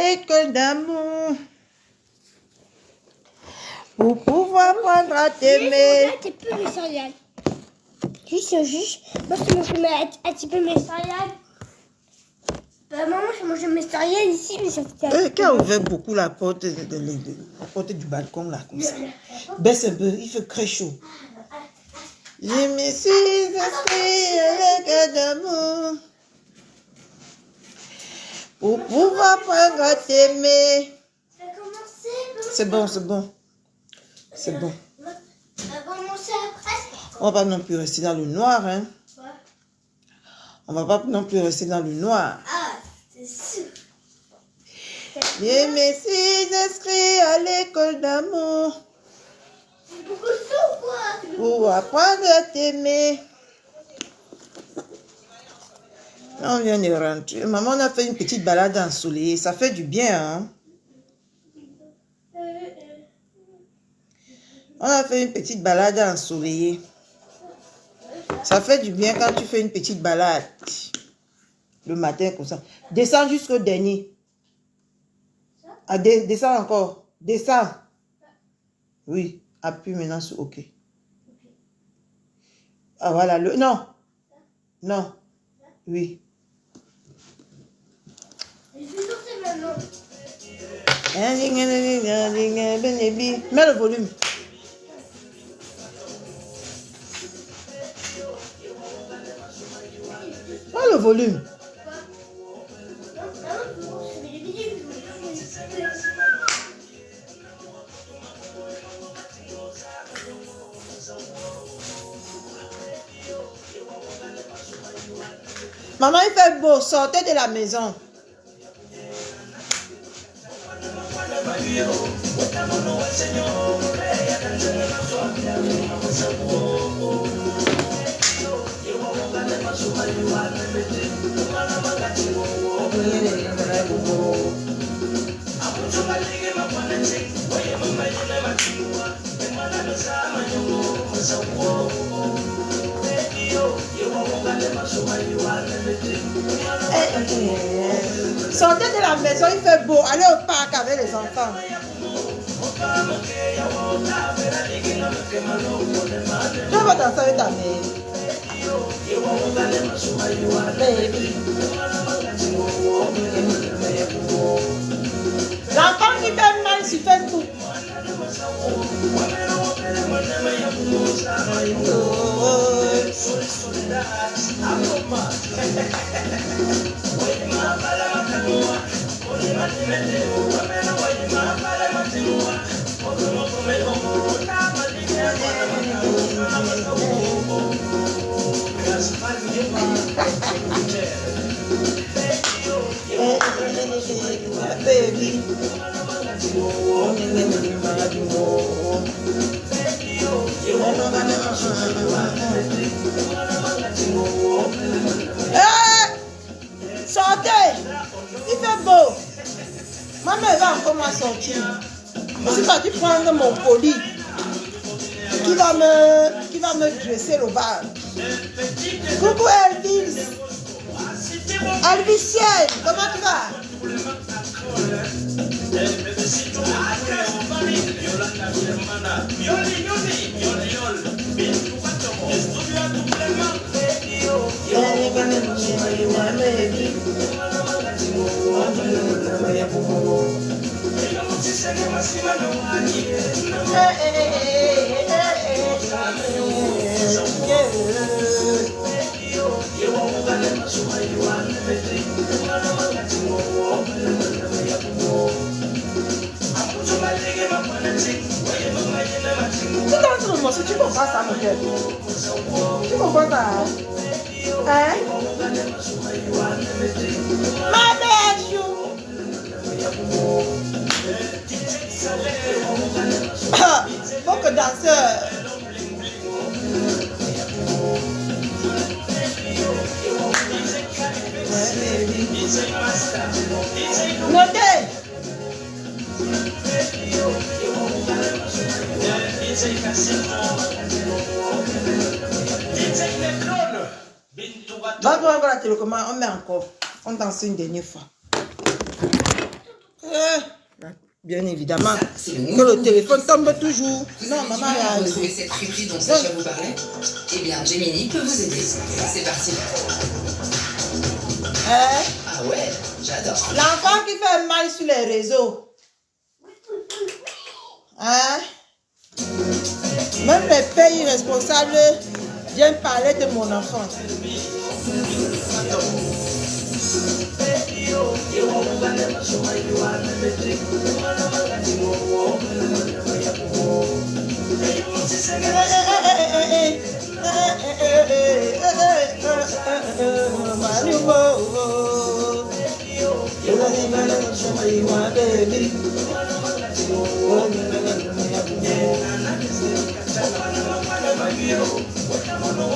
École d'amour. Pour pouvoir prendre à t'aimer. Un petit peu mes céréales. Juste. Moi, je me mets un petit peu mes céréales. Maman, je mange mes céréales ici, mais ça fait... Qui a ouvert beaucoup la porte, la porte du balcon là, comme ça. Baisse un peu, il fait très chaud. Je me suis inscrit à l'école d'amour. Pour pouvoir prendre à t'aimer. C'est bon. C'est bon. On va pas non plus rester dans le noir, hein. On va pas non plus rester dans le noir. Ah, c'est sûr. Je me suis inscrit à l'école d'amour. C'est beaucoup de sous, quoi. Pour apprendre à t'aimer. On vient de rentrer. Maman, on a fait une petite balade ensoleillée. Ça fait du bien, hein. On a fait une petite balade ensoleillée. Ça fait du bien quand tu fais une petite balade. Le matin, comme ça. Descends jusqu'au dernier. Ah, descends encore. Descends. Oui. Appuie maintenant sur OK. Ah, voilà. Non. Oui. Mets le volume. Mets le volume. Maman, il fait beau. Sortez de la maison. Sortez de la maison, il fait beau. Allez au parc avec les enfants. Tu vas danser avec ta mère. Baby. L'enfant qui fait mal sur Facebook. Baby. Sortez. Il fait beau. Ma mère va encore m'en sortir. Je suis partie prendre mon colis qui va me dresser le bas. Coucou Elvis. Elvisienne, comment tu vas? Tu comprends ça, mon cœur? Tu comprends ça? Hein? Ma belle chou! Faut que danseur. Notez! Va voir la télécommande, on met encore. On danse une dernière fois. Bien évidemment. C'est le Que le téléphone tombe toujours. Non, Vous maman, avez du mal à elle a retrouver cette friperie dont Sacha vous parlait? Eh bien, Gemini peut vous aider. C'est parti. Hein? Ah ouais, j'adore. L'enfant qui fait mal sur les réseaux. Hein? Même les pères irresponsables viennent parler de mon enfant.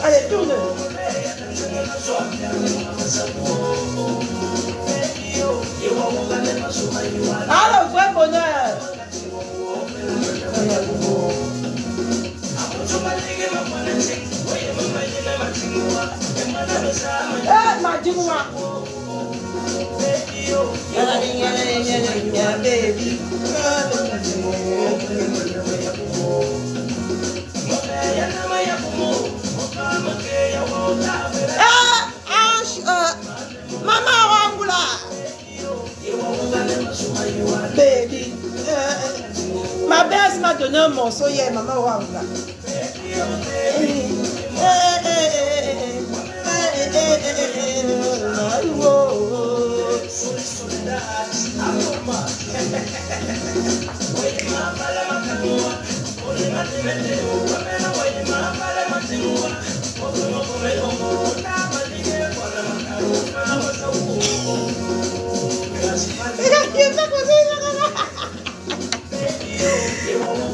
Allez, tourne. Ah, le vrai bonheur. Eh, ma dis-moi. Baby. Maman Wangula. Baby. Ma belle m'a donné un morceau hier, maman Wangula.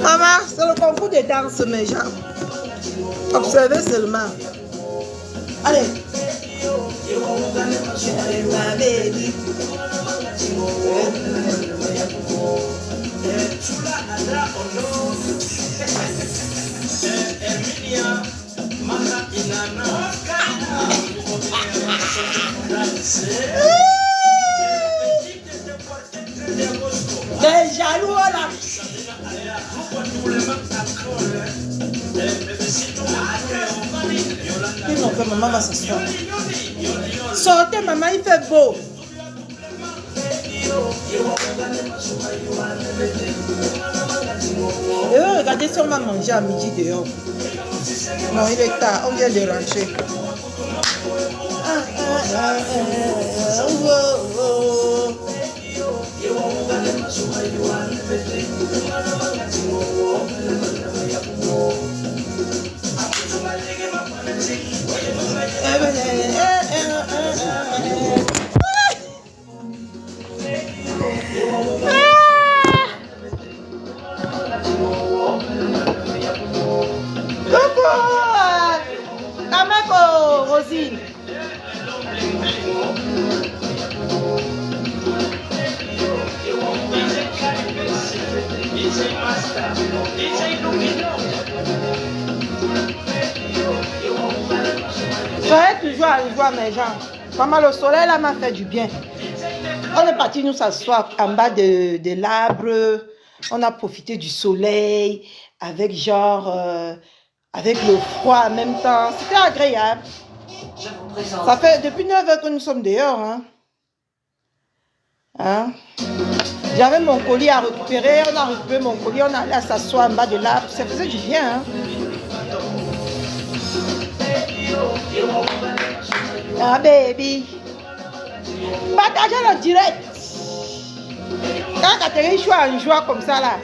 Maman, c'est le concours de danse, mes gens. Observez seulement. Allez. Ma baby. Des jaloux là. Non, que maman va s'asseoir. Sortez, maman, il fait beau. Et regardez si on va manger à midi dehors. Non, il est tard, on vient de rentrer. Kameko, Rosine. Soyez toujours à joie, mes gens. Maman, le soleil là m'a fait du bien. On est parti nous s'asseoir en bas de l'arbre. On a profité du soleil avec genre, avec le froid en même temps. C'était agréable. Ça fait depuis 9 heures que nous sommes dehors. Hein? J'avais mon colis à récupérer. On a récupéré mon colis. On allait s'asseoir en bas de l'arbre. Ça faisait du bien. Hein? Ah, baby. Partagez le direct. Quand Catherine joue en joie comme ça là.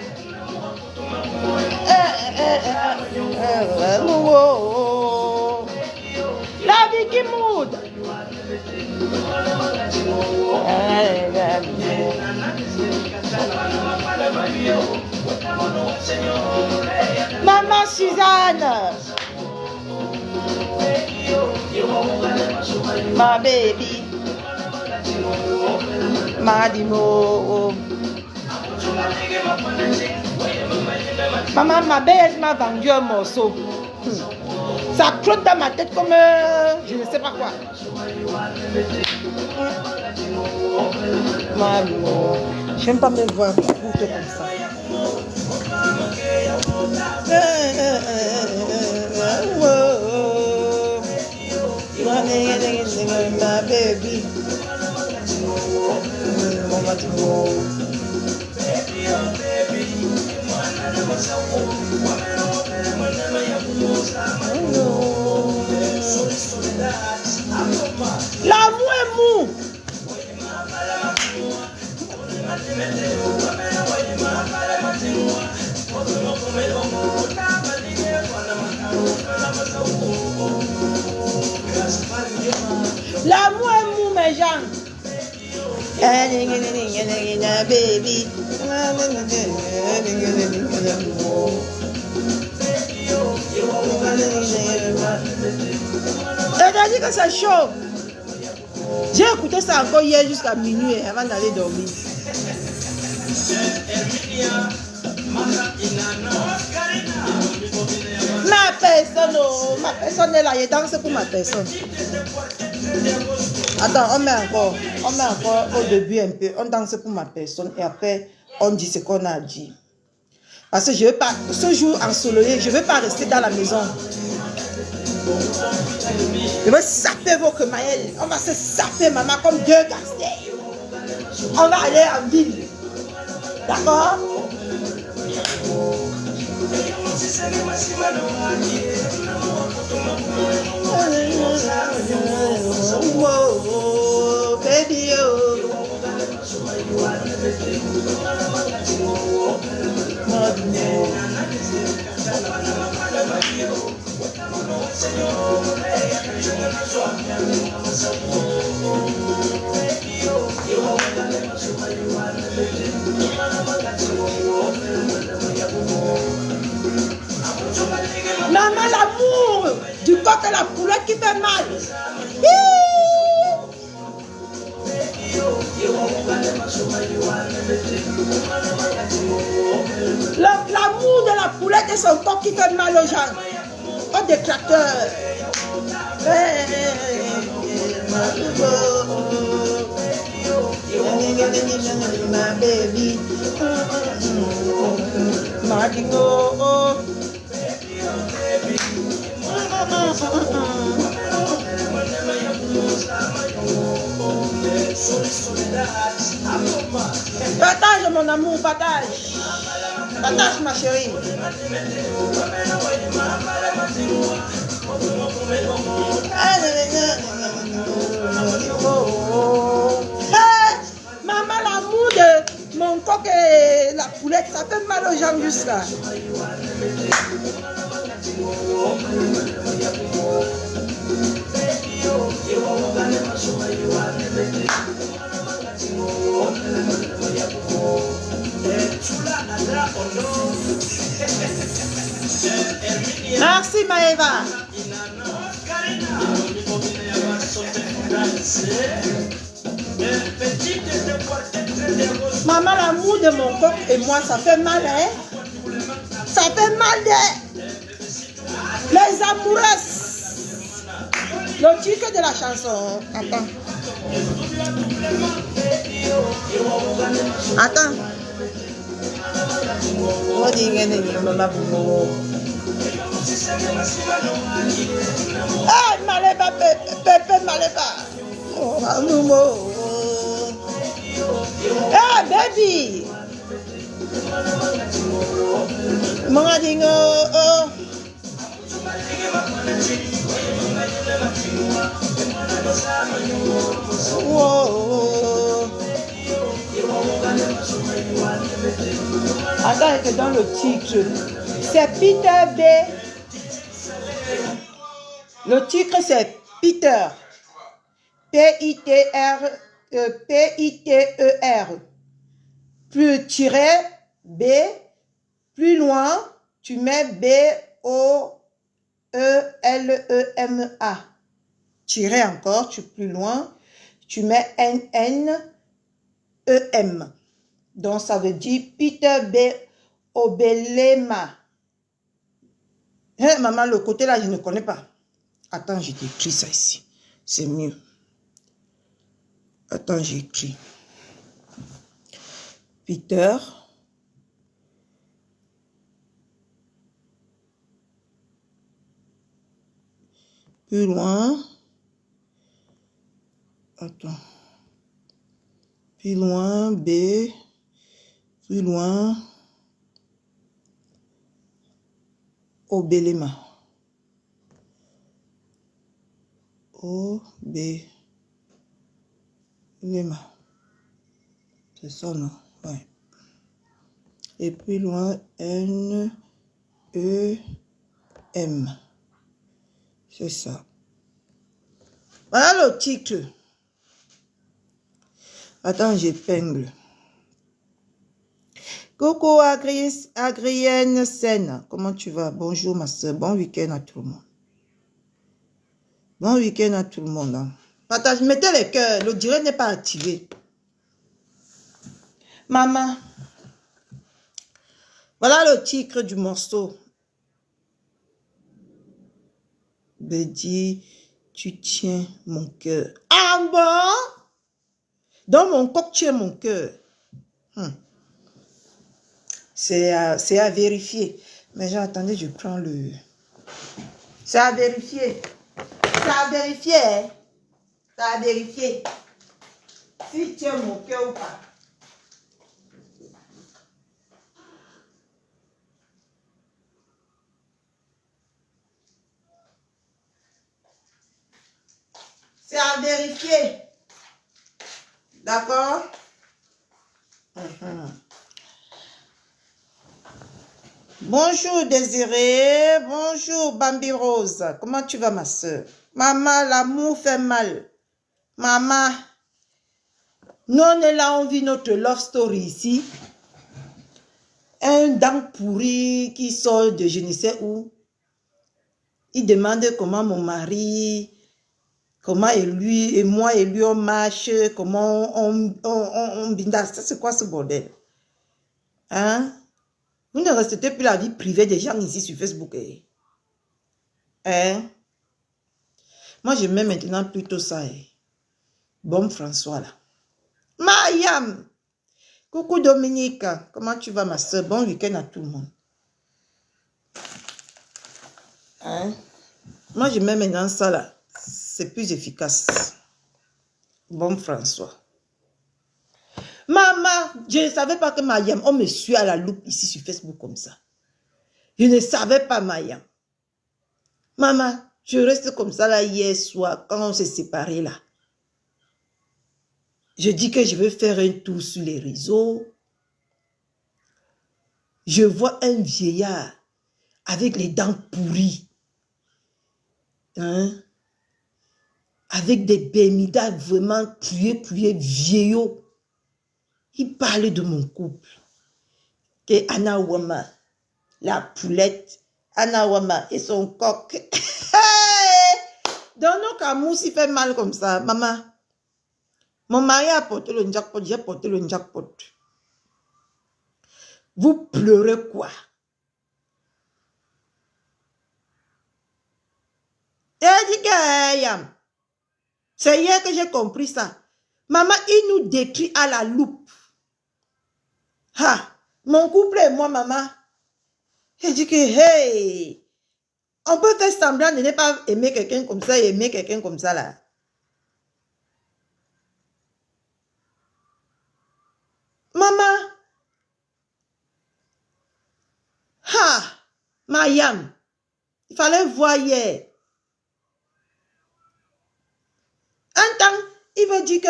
La vie qui moude. Maman Suzanne. Ma baby. Madimo. Maman, ma belle m'a vendu un morceau. Ça trotte dans ma tête comme je ne sais pas quoi. Maman, j'aime pas me voir. écoute comme ça. My baby. L'amour est mou. L'amour est mou, mes gens. Baby. C'est-à-dire que c'est chaud. J'ai écouté ça encore hier jusqu'à minuit avant d'aller dormir. Ma personne est là, je danse pour ma personne. Attends, on met encore au début un peu, on danse pour ma personne et après on dit ce qu'on a dit. Parce que je veux pas, ce jour ensoleillé, je ne veux pas rester dans la maison. Je veux saper vos quemailles. On va se saper, maman, comme deux gangsters. On va aller en ville. D'accord? Oh, baby, oh. Maman, l'amour du coq et la poulette qui fait mal. L'amour de la poulette et son coq qui fait mal aux gens. Au détracteur. My baby. Partage mon amour, partage. Partage ma chérie. Hey, maman, l'amour de mon coq et la poulette, ça fait mal aux jambes jusqu'à. Merci Maëva. Maman, l'amour de mon coq et moi, ça fait mal, hein? Ça fait mal, hein? Les amoureuses. Le titre de la chanson. Attends. Attends. Hey, Maleba, Pepe, Maleba. Hey, baby. Mongadingo. Attends, que dans le titre, c'est Peter B. Le titre, c'est Peter. P-I-T-E-R. Plus tiret B. Plus loin, tu mets B-O-E-L-E-M-A. Tiret encore, tu plus loin, tu mets N-N-E-M. Donc, ça veut dire Peter B. Obelema. Hein, maman, le côté là, je ne connais pas. Attends, j'ai écrit ça ici. C'est mieux. Attends, j'ai écrit. Peter Plus loin. Attends. Plus loin, B. Plus loin. Obélema. O, B. Lema. C'est ça, non? Ouais. Et plus loin, N, E, M. C'est ça. Voilà le titre. Attends, j'épingle. Coucou Agrienne Sen. Comment tu vas? Bonjour ma soeur. Bon week-end à tout le monde. Bon week-end à tout le monde. Hein. Partage, mettez les cœurs. Le direct n'est pas activé. Maman. Voilà le titre du morceau. Bédi, tu tiens mon cœur. Ah bon? Dans mon coq, tu es mon cœur. C'est à vérifier. Mais attendez, je prends le... C'est à vérifier. C'est à vérifier. Hein? C'est à vérifier. Si tu es mon cœur ou pas. C'est à vérifier. D'accord? Bonjour Désiré. Bonjour Bambi Rose. Comment tu vas ma soeur? Maman, l'amour fait mal. Maman, nous on est là, on vit notre love story ici. Un dent pourri qui sort de je ne sais où. Il demande comment mon mari, comment lui et moi et lui on marche, comment on binda. Ça c'est quoi ce bordel? Hein? Vous ne respectez plus la vie privée des gens ici sur Facebook. Eh? Hein? Moi je mets maintenant plutôt ça. Eh? Bon François là. Mayam! Coucou Dominique, comment tu vas ma soeur? Bon week-end à tout le monde. Hein? Moi, je mets maintenant ça là. C'est plus efficace. Bon François. Maman, je ne savais pas que Mayam, on me suit à la loupe ici sur Facebook comme ça. Je ne savais pas Mayam. Maman, je reste comme ça là hier soir quand on s'est séparés là. Je dis que je veux faire un tour sur les réseaux. Je vois un vieillard avec les dents pourries. Hein? Avec des bémidas vraiment pués, vieillots. Il parle de mon couple. Que Anna Wama, la poulette, Anna Wama et son coq. Dans nos camus, il fait mal comme ça. Maman, mon mari a porté le jackpot, j'ai porté le jackpot. Vous pleurez quoi? C'est hier que j'ai compris ça. Maman, il nous décrit à la loupe. Ha, mon couple et moi, maman. Il dit que, hey, on peut faire semblant de ne pas aimer quelqu'un comme ça et aimer quelqu'un comme ça là. Maman. Ha, Mayam. Il fallait voir hier. Un temps, il veut dire que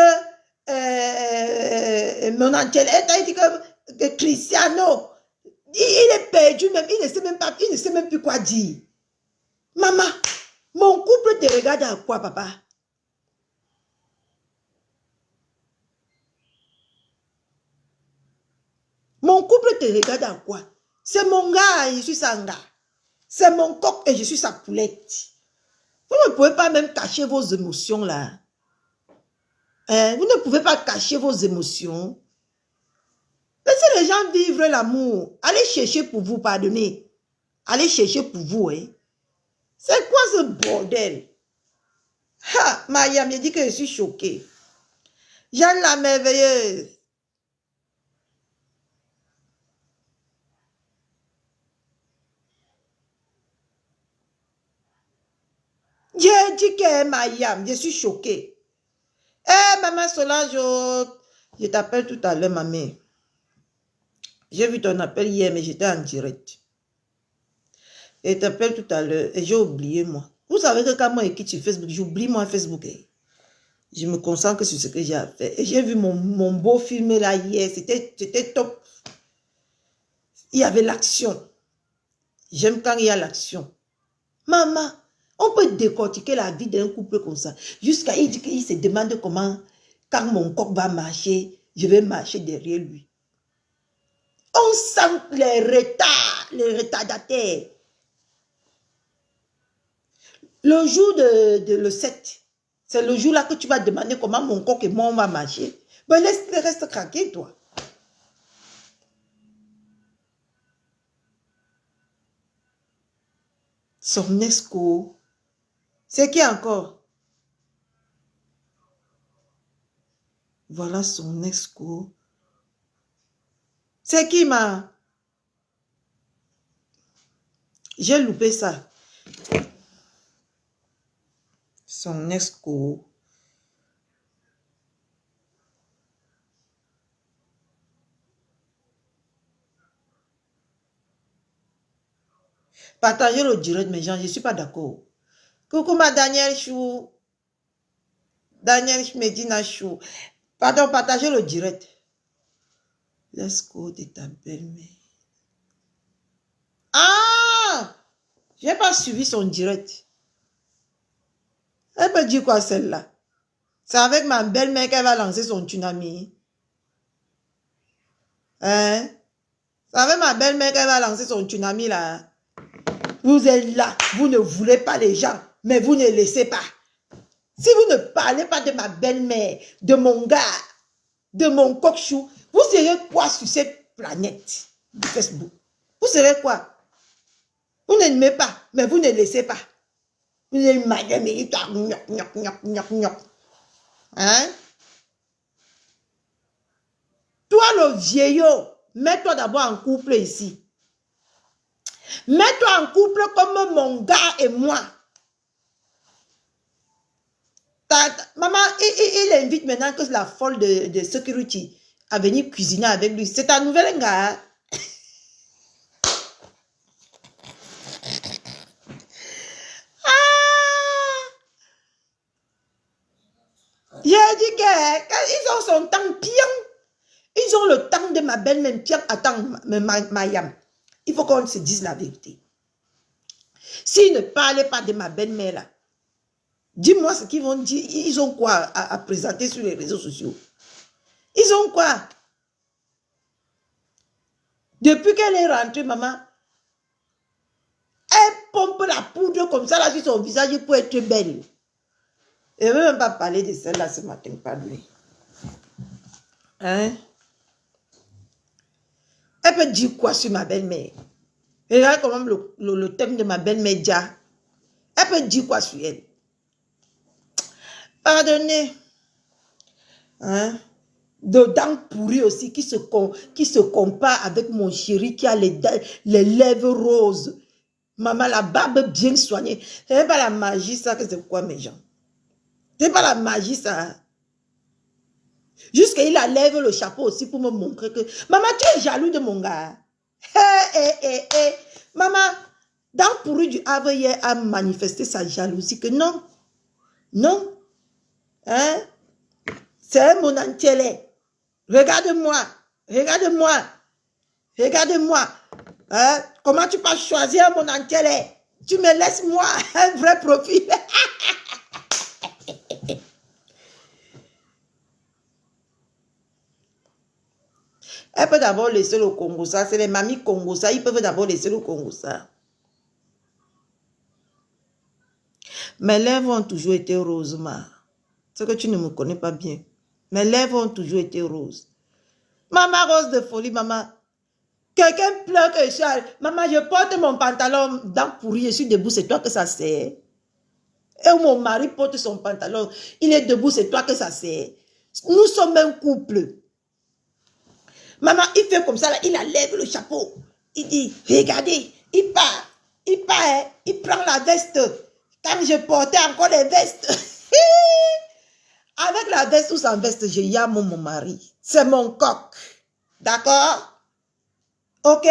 mon Angel, il dit que Cristiano, il est perdu même, il ne sait même plus quoi dire. Maman, mon couple te regarde à quoi, papa? Mon couple te regarde à quoi? C'est mon gars et je suis sa gars. C'est mon coq et je suis sa poulette. Vous ne pouvez pas même cacher vos émotions là. Hein? Vous ne pouvez pas cacher vos émotions. Laissez les gens vivre l'amour. Allez chercher pour vous, pardonnez. Allez chercher pour vous. Hein? C'est quoi ce bordel? Ha, Maya me dit que je suis choquée. Jeanne la merveilleuse. J'ai dit qu'elle m'a yam. Je suis choquée. Eh, maman Solange, je t'appelle tout à l'heure, ma mère. J'ai vu ton appel hier, mais j'étais en direct. Et je t'appelle tout à l'heure et j'ai oublié, moi. Vous savez que quand moi je quitte sur Facebook, j'oublie moi Facebook. Je me concentre sur ce que j'ai à faire. Et j'ai vu mon beau film là hier. C'était top. Il y avait l'action. J'aime quand il y a l'action. Maman, on peut décortiquer la vie d'un couple comme ça. Jusqu'à il dit qu'il se demande comment, quand mon coq va marcher, je vais marcher derrière lui. On sent les retards, les retardataires. Le jour de le 7, c'est le jour là que tu vas demander comment mon coq et moi on va marcher. Ben laisse le reste craquer, toi. Son esco. C'est qui encore? Voilà son esco. C'est qui, ma? J'ai loupé ça. Son esco. Partagez le direct, mes gens, je ne suis pas d'accord. Coucou ma Daniel Chou. Daniel Medina Chou. Pardon, partagez le direct. Let's go de ta belle-mère. Ah! Je n'ai pas suivi son direct. Elle peut dire quoi celle-là? C'est avec ma belle-mère qu'elle va lancer son tsunami. Hein? C'est avec ma belle-mère qu'elle va lancer son tsunami là. Vous êtes là, vous ne voulez pas les gens, mais vous ne laissez pas. Si vous ne parlez pas de ma belle-mère, de mon gars, de mon coq-chou, vous serez quoi sur cette planète de Facebook? Vous serez quoi? Vous n'aimez pas, mais vous ne laissez pas. Vous n'aimez pas, hein? Toi, le vieillot, mets-toi d'abord en couple ici. Mets-toi en couple comme mon gars et moi. Maman, il invite maintenant que la folle de security à venir cuisiner avec lui. C'est ta nouvelle gars. J'ai dit qu'ils ont son temps pion. Ils ont le temps de ma belle-mère pion. Attends, Mayam. Il faut qu'on se dise la vérité. S'ils ne parlaient pas de ma belle-mère là, dis-moi ce qu'ils vont dire. Ils ont quoi à présenter sur les réseaux sociaux? Ils ont quoi? Depuis qu'elle est rentrée, maman, elle pompe la poudre comme ça là sur son visage pour être belle. Je ne veux même pas parler de celle-là ce matin, pas lui. Hein? Elle peut dire quoi sur ma belle-mère? Regarde quand même le thème de ma belle-mère déjà. Elle peut dire quoi sur elle? Pardonnez. Hein? De dents pourries aussi qui se compare avec mon chéri qui a les lèvres roses. Maman, la barbe bien soignée. C'est pas la magie ça que c'est quoi mes gens? C'est pas la magie ça. Jusqu'à il lève le chapeau aussi pour me montrer que... Maman, tu es jaloux de mon gars. Maman, dans pourri du Havre hier a manifesté sa jalousie que non. Non. Hein? C'est mon entier. Regarde-moi. Regarde-moi. Regarde-moi. Hein? Comment tu peux choisir mon entier? Tu me laisses moi un vrai profil. Elle peut d'abord laisser le Congo ça. C'est les mamies Congo ça. Ils peuvent d'abord laisser le Congo ça. Mes lèvres ont toujours été roses, ma. C'est que tu ne me connais pas bien. Mes lèvres ont toujours été roses. Maman rose de folie, maman. Quelqu'un pleure que je suis... Maman, je porte mon pantalon dans pourri. Je suis debout, c'est toi que ça sert. Et mon mari porte son pantalon. Il est debout, c'est toi que ça sert. Nous sommes un couple. Maman, il fait comme ça, là, il enlève le chapeau. Il dit, regardez, il part, il prend la veste. Quand je portais encore les vestes. Avec la veste ou sans veste, je yame mon mari. C'est mon coq. D'accord? Ok?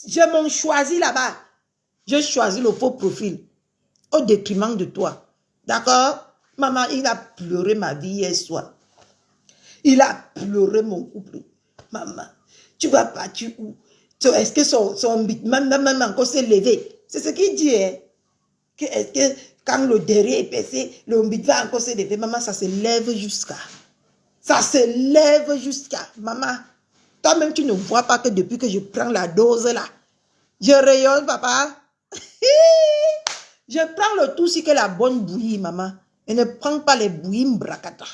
Je m'en choisis là-bas. Je choisis le faux profil. Au détriment de toi. D'accord? Maman, il a pleuré ma vie hier soir. Il a pleuré mon couple. Maman, tu vas partir où? Est-ce que son même encore s'est levé? C'est ce qu'il dit. Hein? Est-ce que quand le derrière est percé, le mbit va encore se lever? Maman, ça se lève jusqu'à. Ça se lève jusqu'à. Maman, toi-même, tu ne vois pas que depuis que je prends la dose là, je rayonne, papa. Je prends le tout si que la bonne bouillie, maman. Et ne prends pas les bouillies bracata.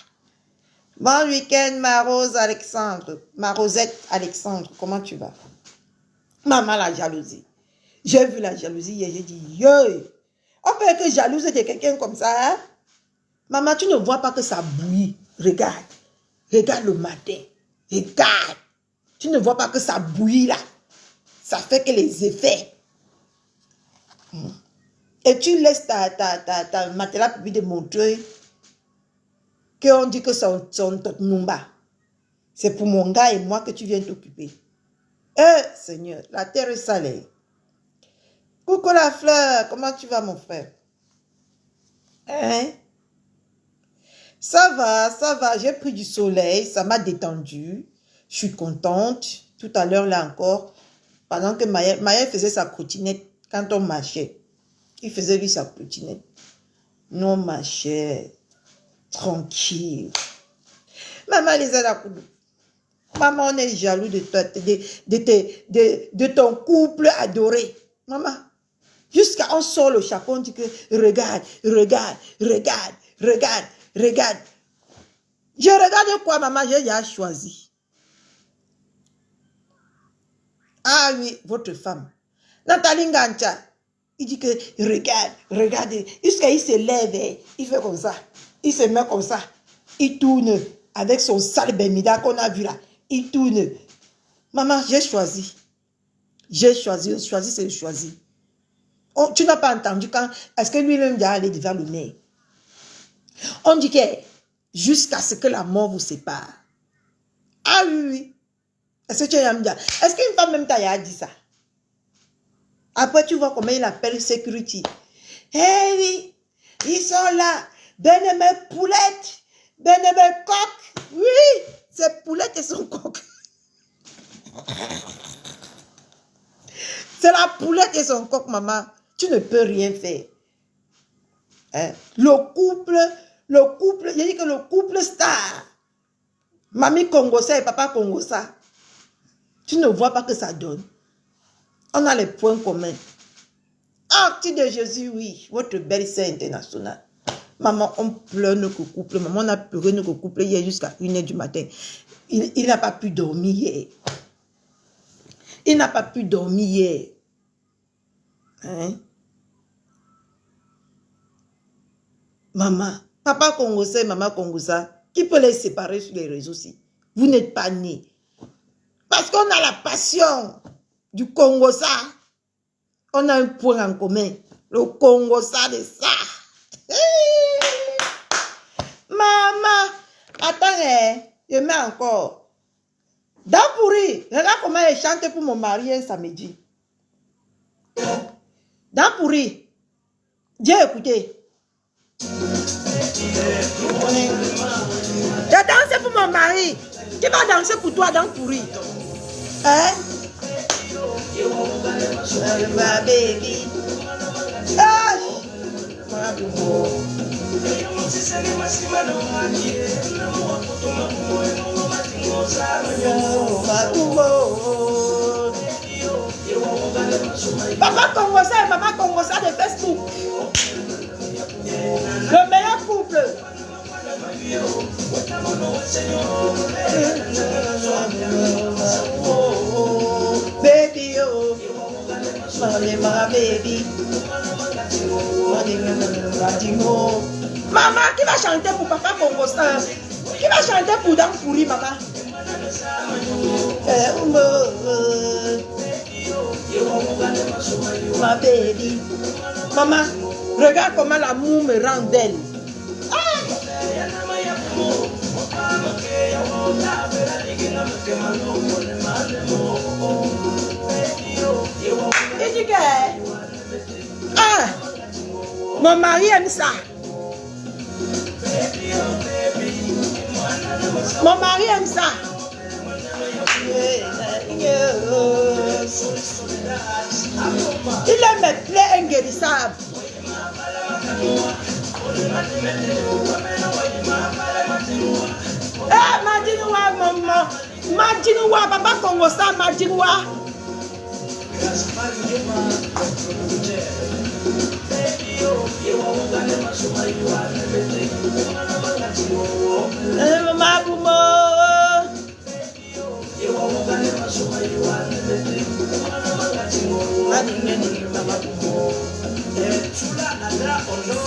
Bon week-end, ma Rose Alexandre. Ma Rosette Alexandre, comment tu vas? Maman, la jalousie. J'ai vu la jalousie hier, j'ai dit, yo, on peut être jalouse de quelqu'un comme ça, hein? Maman, tu ne vois pas que ça bouillit. Regarde. Regarde le matin. Regarde. Tu ne vois pas que ça bouillit là. Ça fait que les effets. Et tu laisses ta matelas pipi de Montreuil, qu'on dit que son numba. C'est pour mon gars et moi que tu viens t'occuper. Seigneur, la terre est salée. Coucou la fleur, comment tu vas mon frère? Hein? Ça va, j'ai pris du soleil, ça m'a détendu. Je suis contente. Tout à l'heure là encore, pendant que Maël faisait sa trottinette, quand on marchait, il faisait lui sa trottinette. Nous on marchait tranquille. Maman les a coulé. Maman, on est jaloux de toi, de ton couple adoré. Maman, jusqu'à on sort le chapeau, on dit que regarde, regarde, regarde, regarde, regarde. Je regarde quoi, maman, j'ai déjà choisi. Ah oui, votre femme. Nathalie Ngancha, il dit que regarde, regardez. Jusqu'à il se lève, il fait comme ça. Il se met comme ça. Il tourne avec son sale bémida qu'on a vu là. Il tourne. Maman, j'ai choisi. J'ai choisi. Le choisi, c'est le choisi. Oh, tu n'as pas entendu quand... Est-ce que lui-même déjà allé devant le maire? On dit que jusqu'à ce que la mort vous sépare. Ah oui, oui. Est-ce que tu as dit? Est-ce qu'une femme même t'a dit ça? Après, tu vois comment il appelle security. Eh oui, ils sont là. Beneme poulette, beneme coq. Oui, c'est poulette et son coq. C'est la poulette et son coq, maman. Tu ne peux rien faire. Hein? Le couple, j'ai dit que le couple star. Mamie Congosa et papa Congosa. Tu ne vois pas que ça donne. On a les points communs. Ah, petit de Jésus, oui. Votre belle sœur internationale. Maman, on pleure notre couple. Maman, on a pleuré notre couple hier jusqu'à 1h du matin. Il n'a pas pu dormir hier. Il n'a pas pu dormir hier. Hein? Maman, papa Congosa et maman Congosa, qui peut les séparer sur les réseaux aussi? Vous n'êtes pas nés. Parce qu'on a la passion du Congosa. On a un point en commun. Le Congosa de ça. Maman, attends, je mets encore. Dampouri, regarde comment elle chante pour mon mari un samedi. Dampouri, j'ai écouté. J'ai dansé pour mon mari. Qui va danser pour toi, Dampouri? Hein? Ma baby. Ah! Ma bobo. Papa Congosa et maman Congosa de Facebook. Le meilleur couple. Baby, oh, my baby. Maman, qui va chanter pour papa Congosa? Qui va chanter pour Dampouri, maman? My baby. Maman, Regarde comment l'amour me rend d'elle. Il dit que mon mari aime ça. Mon mari aime ça. Il aime mes plaies inguérissables. Madinoua, maman. Madinoua, papa Congo ça, Madinoua.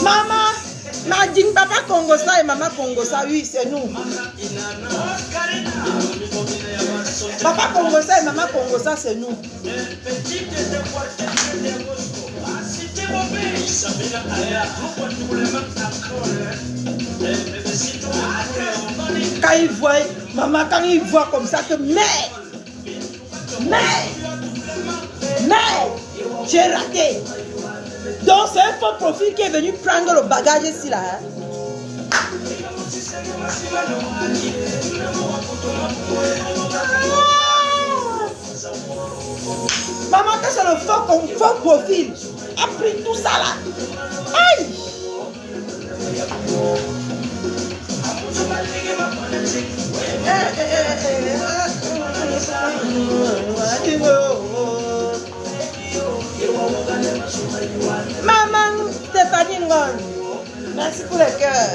Maman, Madine, papa Congo ça et maman Congo ça, oui, c'est nous. Papa Congo ça et maman Congo ça, c'est nous. Quand il voit, maman, quand il voit comme ça que mais, j'ai raté. Donc c'est un faux profil qui est venu prendre le bagage ici là. Hein. Maman, quand c'est le faux profil, a pris tout ça là. Aïe! Maman Stéphanie Ngon, merci pour le cœur.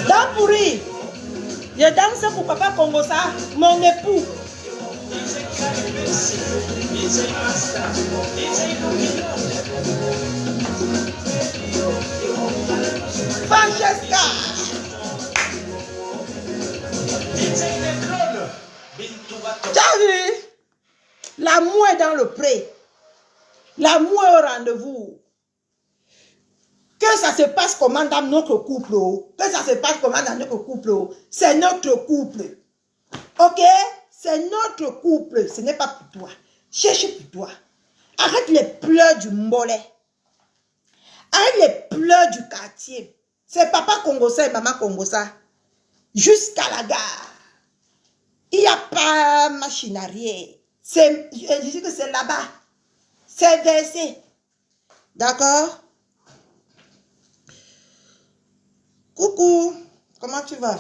Dans pourri, je danse pour papa Congo ça, mon époux. Francesca. T'as vu? L'amour est dans le pré. L'amour est au rendez-vous. Que ça se passe comment dans notre couple, que ça se passe comment dans notre couple, c'est notre couple. Ok? C'est notre couple, ce n'est pas pour toi. Cherche pour toi. Arrête les pleurs du mollet. Arrête les pleurs du quartier. C'est papa Congosa et maman Congosa. Jusqu'à la gare. Il n'y a pas machine arrière. Je dis que c'est là-bas. C'est versé. D'accord? Coucou. Comment tu vas?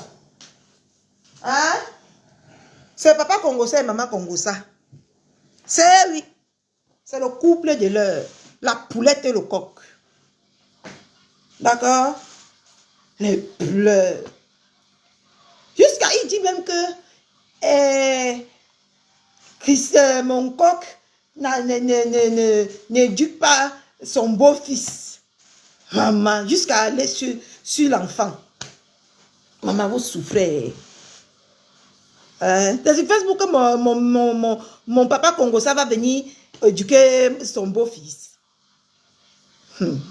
Hein? C'est papa Congosa et maman Congosa. C'est oui. C'est le couple de l'heure. La poulette et le coq. D'accord? Les pleurs. Jusqu'à, il dit même que mon coq n'éduque pas son beau-fils. Maman, jusqu'à aller sur l'enfant. Maman, vous souffrez. C'est sur Facebook que mon papa Congosa va venir éduquer son beau-fils.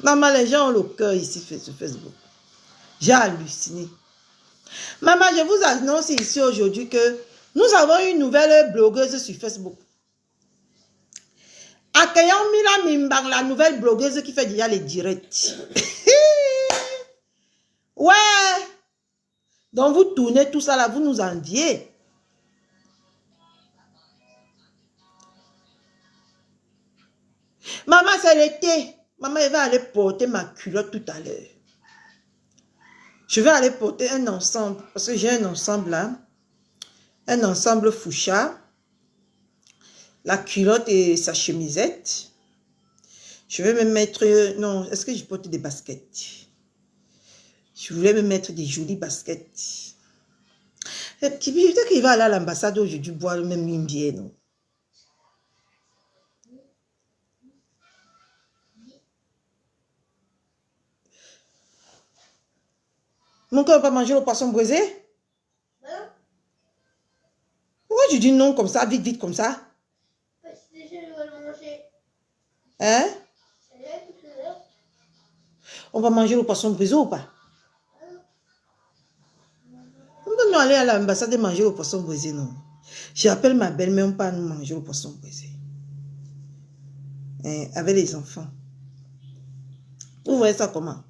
Maman, les gens ont le cœur ici sur Facebook. J'ai halluciné. Maman, je vous annonce ici aujourd'hui que nous avons une nouvelle blogueuse sur Facebook. Accueillons Mila Mimbang, la nouvelle blogueuse qui fait déjà les directs. Ouais. Donc vous tournez tout ça là, vous nous enviez. Maman, c'est l'été. Maman, elle va aller porter ma culotte tout à l'heure. Je vais aller porter un ensemble, parce que j'ai un ensemble là. Un ensemble fuchsia. La culotte et sa chemisette. Je vais me mettre... Non, est-ce que je porte des baskets? Je voulais me mettre des jolies baskets. Peut-être qu'il va aller à l'ambassade aujourd'hui boire même une bière, non? Mon cœur va pas manger le poisson braisé? Pourquoi tu dis non comme ça, vite, vite comme ça? Parce que je vais le Hein? On va manger le poisson brisé ou pas? On va nous aller à l'ambassade et manger le poisson brisé, non? J'appelle ma belle-mère, on va nous manger le poisson brisé. Hein? Avec les enfants. Vous voyez ça comment?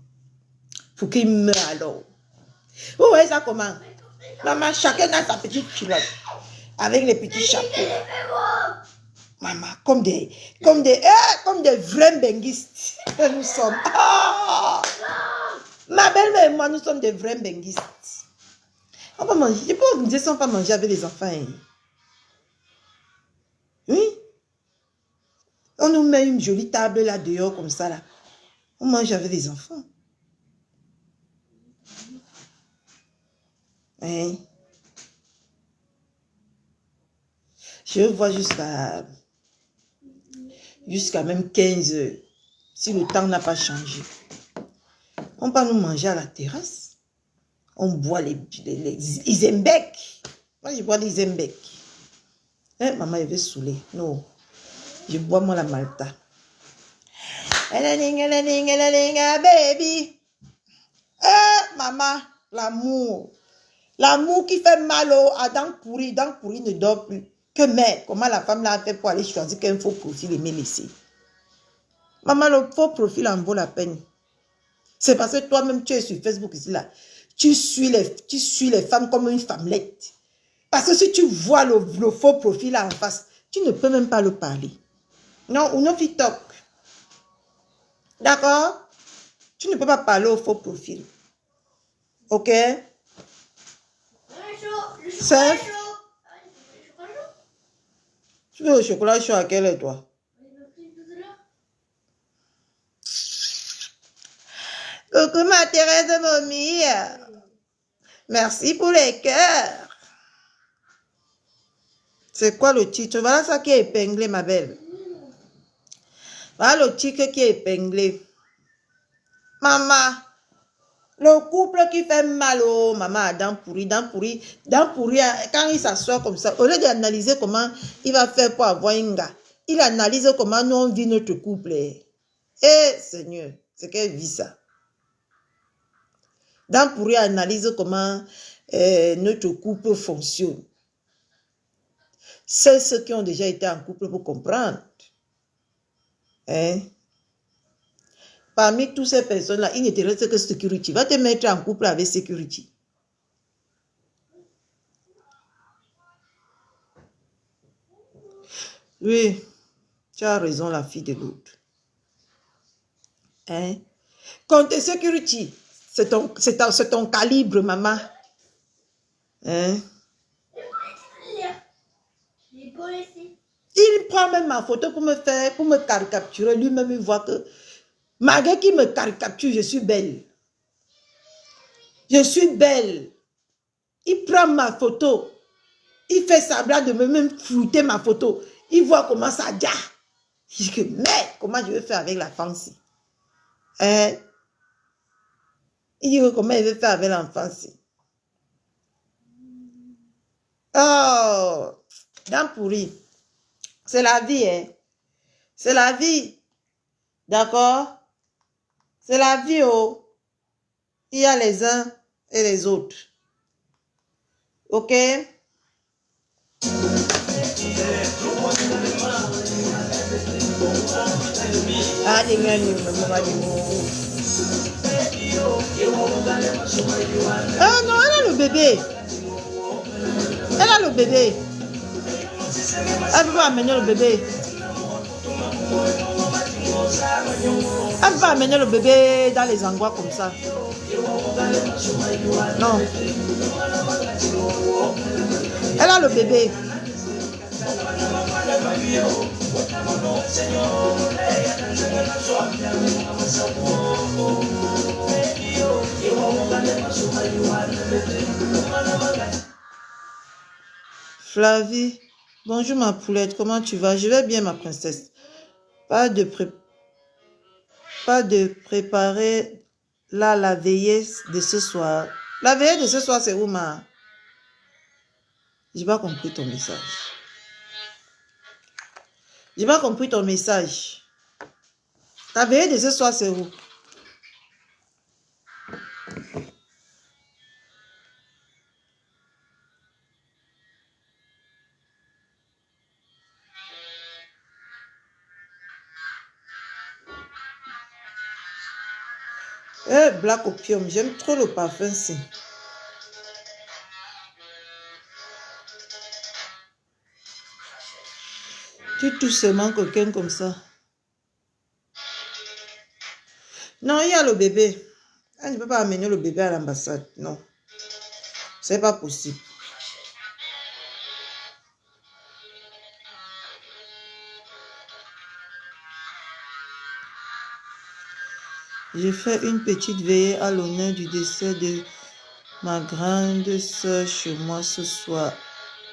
Faut qu'il meure alors. Vous voyez ça comment? Maman, chacun a sa petite culotte. Avec les petits chapeaux. Maman, comme des vrais benguistes. Nous sommes. Oh! Ma belle-mère et moi, nous sommes des vrais benguistes. On va manger. Je ne peux pas organiser ça, on va manger avec les enfants. Hein. Oui. On nous met une jolie table là dehors comme ça là. On mange avec les enfants. Hein. Je vois jusqu'à même 15 heures. Si le temps n'a pas changé. On va nous manger à la terrasse. On boit les Izembek. Moi, je bois les Izembek. Hein, maman, elle veut saouler. Non. Je bois moi la Malta. Baby. Maman, l'amour. L'amour qui fait mal à dents pourries. Dents pourries ne dort plus. Que merde. Comment la femme l'a fait pour aller choisir qu'un faux profil et me laisser. Maman, le faux profil en vaut la peine. C'est parce que toi-même, tu es sur Facebook ici, là. Tu suis les femmes comme une femmelette. Parce que si tu vois le faux profil là en face, tu ne peux même pas le parler. Non, ou non, TikTok. D'accord? Tu ne peux pas parler au faux profil. Ok? C'est... Tu veux le chocolat chaud à quel est toi? Coucou ma Thérèse de Momie. Merci pour les cœurs. C'est quoi le titre? Voilà ça qui est épinglé, ma belle. Voilà le titre qui est épinglé. Maman, le couple qui fait mal, oh, maman, dents pourries, quand il s'assoit comme ça, au lieu d'analyser comment il va faire pour avoir un gars, il analyse comment nous on vit notre couple. Eh, Seigneur, c'est qu'elle vit ça. Dents pourries analyse comment notre couple fonctionne. C'est ceux qui ont déjà été en couple pour comprendre. Hein? Parmi toutes ces personnes-là, il ne te reste que Security. Va te mettre en couple avec Security. Oui, tu as raison, la fille de l'autre. Hein? Compte Security, c'est ton calibre, maman. Hein? Il prend même ma photo pour me caricaturer. Lui-même, il voit que malgré qu'il me caricature, je suis belle. Je suis belle. Il prend ma photo. Il fait semblant de me même flouter ma photo. Il voit comment ça dit. Il dit que, mais comment je vais faire avec la fancy? Hein? Il dit que comment il veut faire avec l'enfant. Oh, dents pourries. C'est la vie, hein? C'est la vie. D'accord? C'est la vie, oh. Il y a les uns et les autres. Ok? Ah, non, elle a le bébé. Elle a le bébé. Elle peut pas amener le bébé. Elle peut pas amener le bébé dans les endroits comme ça. Non. Elle a le bébé. Flavie, bonjour ma poulette, comment tu vas? Je vais bien ma princesse. Pas de préparer là la veillée de ce soir. La veillée de ce soir c'est où ma? J'ai pas compris ton message. J'ai pas compris ton message. Ta veillée de ce soir, c'est où? Black Opium, j'aime trop le parfum-ci. Tu touches seulement quelqu'un comme ça. Non, il y a le bébé. Elle ne peut pas amener le bébé à l'ambassade. Non. C'est pas possible. J'ai fait une petite veillée à l'honneur du décès de ma grande sœur chez moi ce soir,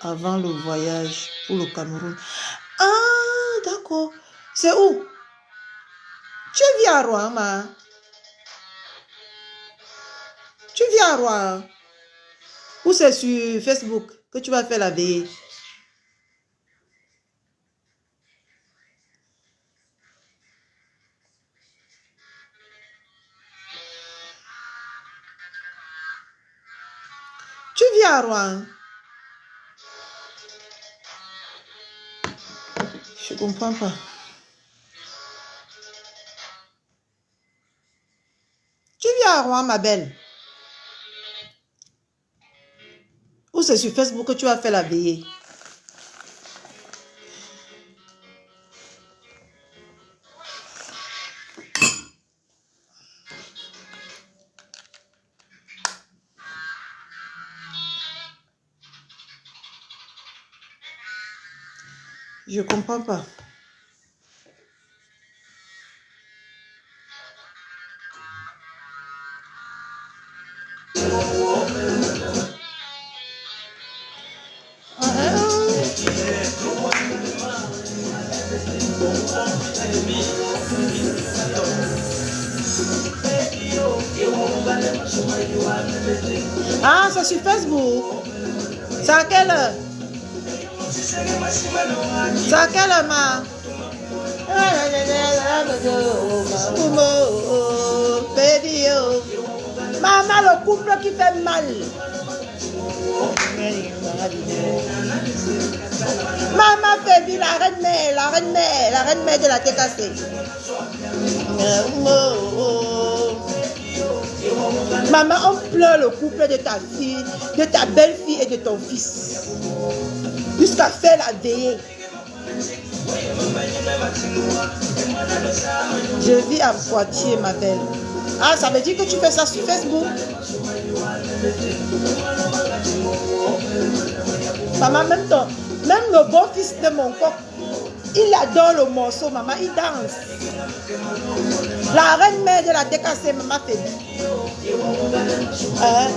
avant le voyage pour le Cameroun. Ah, d'accord. C'est où? Tu vis à Rouen, ma? Tu vis à Rouen? Ou c'est sur Facebook que tu vas faire la veillée? Tu vis à Rouen? Je comprends pas. Tu vis à Rouen, ma belle? Ou c'est sur Facebook que tu vas faire la veillée? Je comprends pas. Ah, c'est sur Facebook. C'est à quelle heure? C'est à quelle heure, ma? Baby, oh. Maman, le couple qui fait mal. Maman baby, la reine mère de la TKC. Maman, on pleure le couple de ta fille, de ta belle-fille et de ton fils. Jusqu'à faire la veillée. Je vis à Poitiers, ma belle. Ah, ça veut dire que tu fais ça sur Facebook? Maman, même le bon fils de mon coq, il adore le morceau, maman, il danse. La reine mère de la DKC, maman fait. Hein?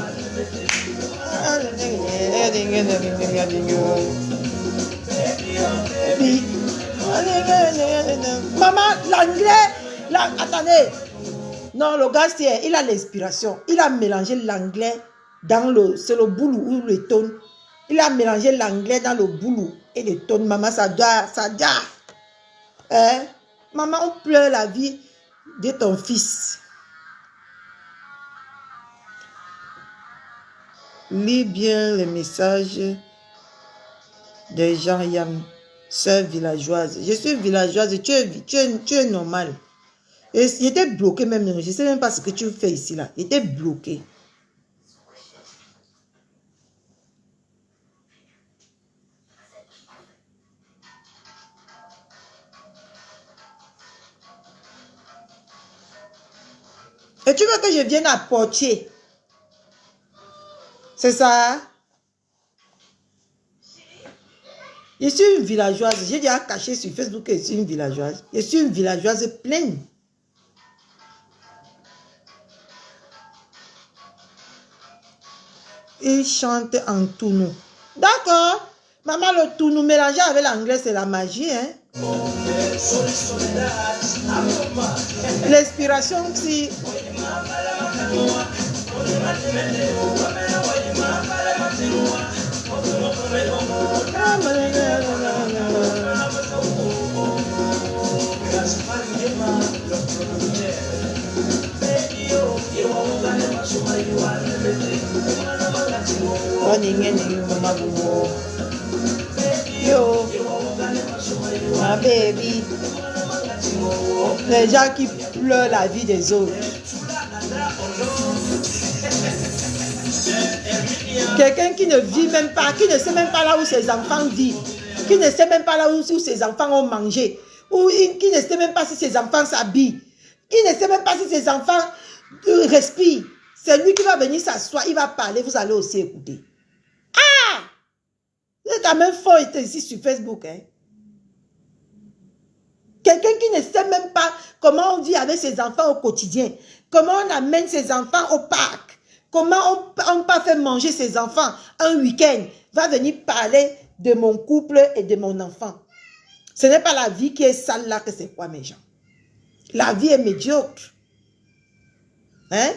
Maman, l'anglais, attendez. Non, le gars, il a l'inspiration. Il a mélangé l'anglais dans c'est le boulou ou le tone. Il a mélangé l'anglais dans le boulou et le tone. Maman, ça doit. Hein? Maman, on pleure la vie de ton fils. Lis bien les messages des gens, Yam, sœur villageoise. Je suis villageoise, tu es normal. Et j'étais bloqué même, je ne sais même pas ce que tu fais ici là. J'étais bloqué. Et tu veux que je vienne à Poitiers? C'est ça? Je suis une villageoise. J'ai déjà caché sur Facebook que je suis une villageoise. Je suis une villageoise pleine. Il chante en tounou. D'accord. Maman, le tounou mélangé avec l'anglais, c'est la magie, hein? L'inspiration, si... Yo, ma baby. Les gens qui pleurent la vie des autres. Quelqu'un qui ne vit même pas, qui ne sait même pas là où ses enfants vivent, qui ne sait même pas là où ses enfants ont mangé, ou qui ne sait même pas si ses enfants s'habillent, qui ne sait même pas si ses enfants respirent. C'est lui qui va venir s'asseoir, il va parler, vous allez aussi écouter. Ah! Vous êtes quand même fort ici sur Facebook. Hein? Quelqu'un qui ne sait même pas comment on vit avec ses enfants au quotidien, comment on amène ses enfants au parc, comment on peut faire manger ses enfants un week-end, va venir parler de mon couple et de mon enfant. Ce n'est pas la vie qui est sale là que c'est quoi mes gens. La vie est médiocre. Hein?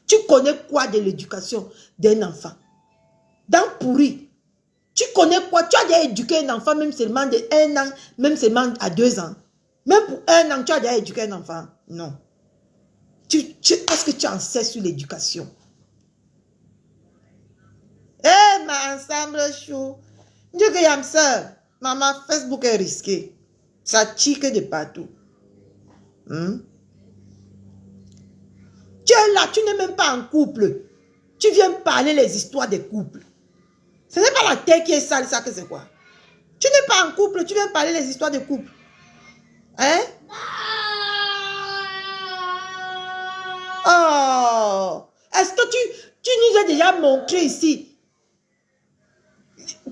Tu connais quoi de l'éducation d'un enfant? Dans pourri. Tu connais quoi? Tu as déjà éduqué un enfant même seulement de 1 an, même seulement à 2 ans. Même pour 1 an, tu as déjà éduqué un enfant? Non. Est-ce que tu en sais sur l'éducation? Eh, ma ensemble chou. Dieu que yam ça. Maman, Facebook est risqué. Ça tique de partout. Tu es là, tu n'es même pas en couple. Tu viens parler les histoires des couples. Ce n'est pas la terre qui est sale, ça que c'est quoi? Tu n'es pas en couple, tu viens parler les histoires de couple. Hein? Oh! Est-ce que tu nous as déjà montré ici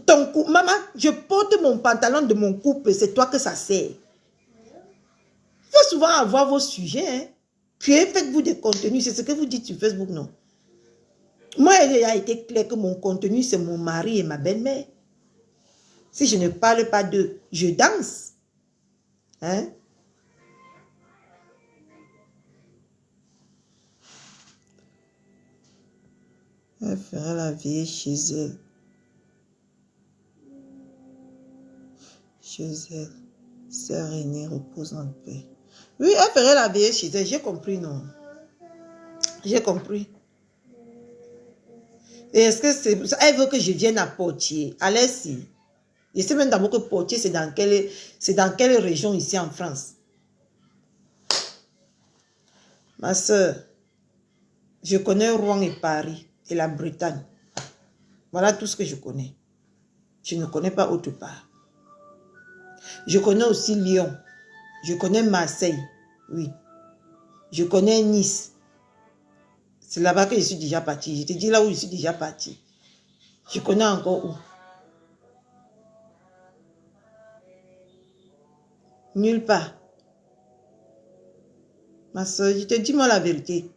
ton couple? Maman, je porte mon pantalon de mon couple, c'est toi que ça sert. Il faut souvent avoir vos sujets. Hein? Puis faites-vous des contenus, c'est ce que vous dites sur Facebook, non? Moi, il a été clair que mon contenu, c'est mon mari et ma belle-mère. Si je ne parle pas d'eux, je danse. Hein? Elle fera la vie chez elle. Chez elle. Sœur aînée repose en paix. Oui, elle ferait la vie chez elle. J'ai compris, non? J'ai compris. Et est-ce que c'est... Elle veut que je vienne à Poitiers. Allez-y. Je sais même d'abord que Poitiers, c'est dans quelle région ici en France? Ma soeur, je connais Rouen et Paris et la Bretagne. Voilà tout ce que je connais. Je ne connais pas autre part. Je connais aussi Lyon. Je connais Marseille. Oui. Je connais Nice. C'est là-bas que je suis déjà parti. Je te dis là où je suis déjà parti. Je connais encore où. Nulle part. Ma soeur, je te dis moi la vérité.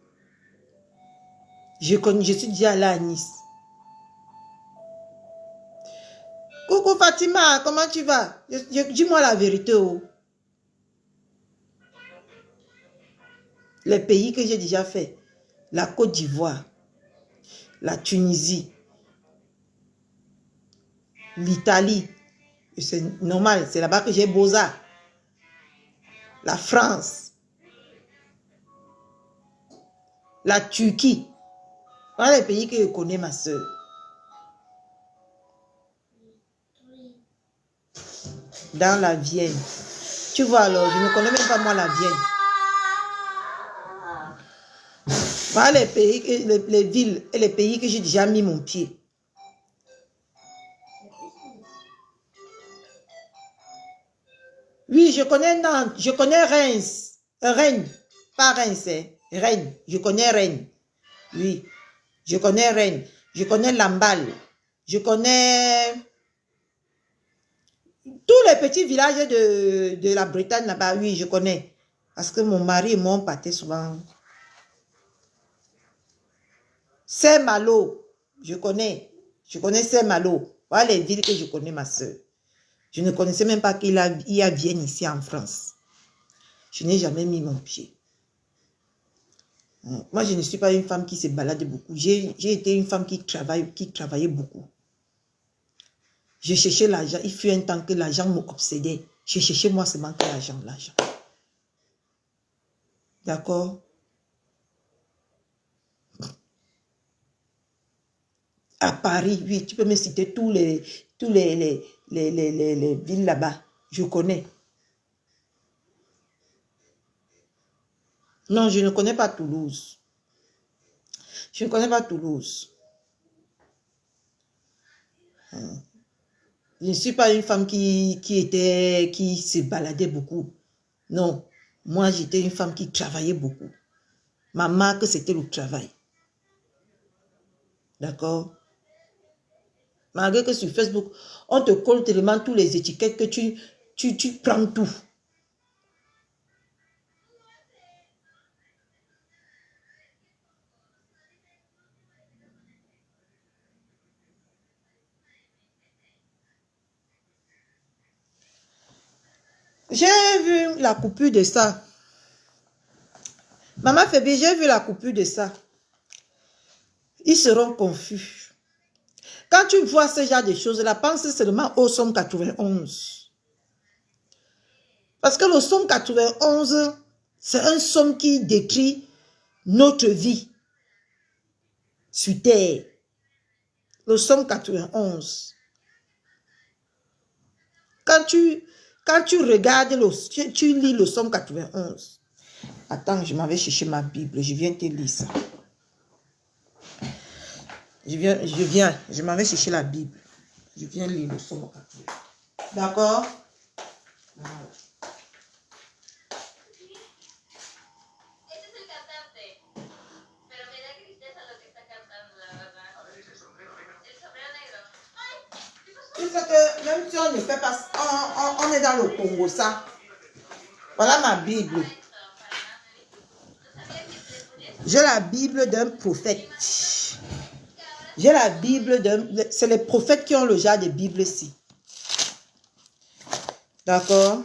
Je suis déjà allée à Nice. Coucou Fatima, comment tu vas? Dis-moi la vérité. Oh. Les pays que j'ai déjà fait. La Côte d'Ivoire. La Tunisie. L'Italie. C'est normal, c'est là-bas que j'ai Beaux-Arts. La France. La Turquie. Voilà les pays que je connais, ma soeur. Dans la Vienne. Tu vois alors, je ne connais même pas moi la Vienne. Voilà les pays, les villes et les pays que j'ai déjà mis mon pied. Oui, je connais Nantes, je connais Reims. Rennes, pas Reims, hein. Rennes, je connais Rennes. Oui, je connais Rennes. Je connais Lamballe. Je connais tous les petits villages de la Bretagne là-bas. Oui, je connais. Parce que mon mari et moi, on partait souvent. Saint-Malo, je connais. Je connais Saint-Malo. Voilà les villes que je connais, ma soeur. Je ne connaissais même pas qu'il y a Vienne ici en France. Je n'ai jamais mis mon pied. Moi, je ne suis pas une femme qui se balade beaucoup. J'ai été une femme qui travaillait beaucoup. Je cherchais l'argent. Il fut un temps que l'argent m'obsédait. Je cherchais moi seulement que l'argent. D'accord? À Paris, oui, tu peux me citer tous les villes là-bas. Je connais. Non, je ne connais pas Toulouse. Je ne connais pas Toulouse. Je ne suis pas une femme qui se baladait beaucoup. Non, moi j'étais une femme qui travaillait beaucoup. Ma marque, c'était le travail. D'accord? Malgré que sur Facebook, on te colle tellement tous les étiquettes que tu prends tout. J'ai vu la coupure de ça. Maman Fébé, j'ai vu la coupure de ça. Ils seront confus. Quand tu vois ce genre de choses-là, pense seulement au Somme 91. Parce que le Somme 91, c'est un somme qui décrit notre vie sur terre. Le Somme 91. Quand tu regardes, tu lis le Somme 91. Attends, je m'avais cherché ma Bible. Je viens te lire ça. Je m'avais cherché la Bible. Je viens lire le Somme 91. D'accord? Voilà. Tu sais que même si on ne fait pas, on est dans le Congo, ça. Voilà ma Bible. J'ai la Bible d'un prophète. J'ai la Bible d'un... C'est les prophètes qui ont le genre de Bible ici. D'accord?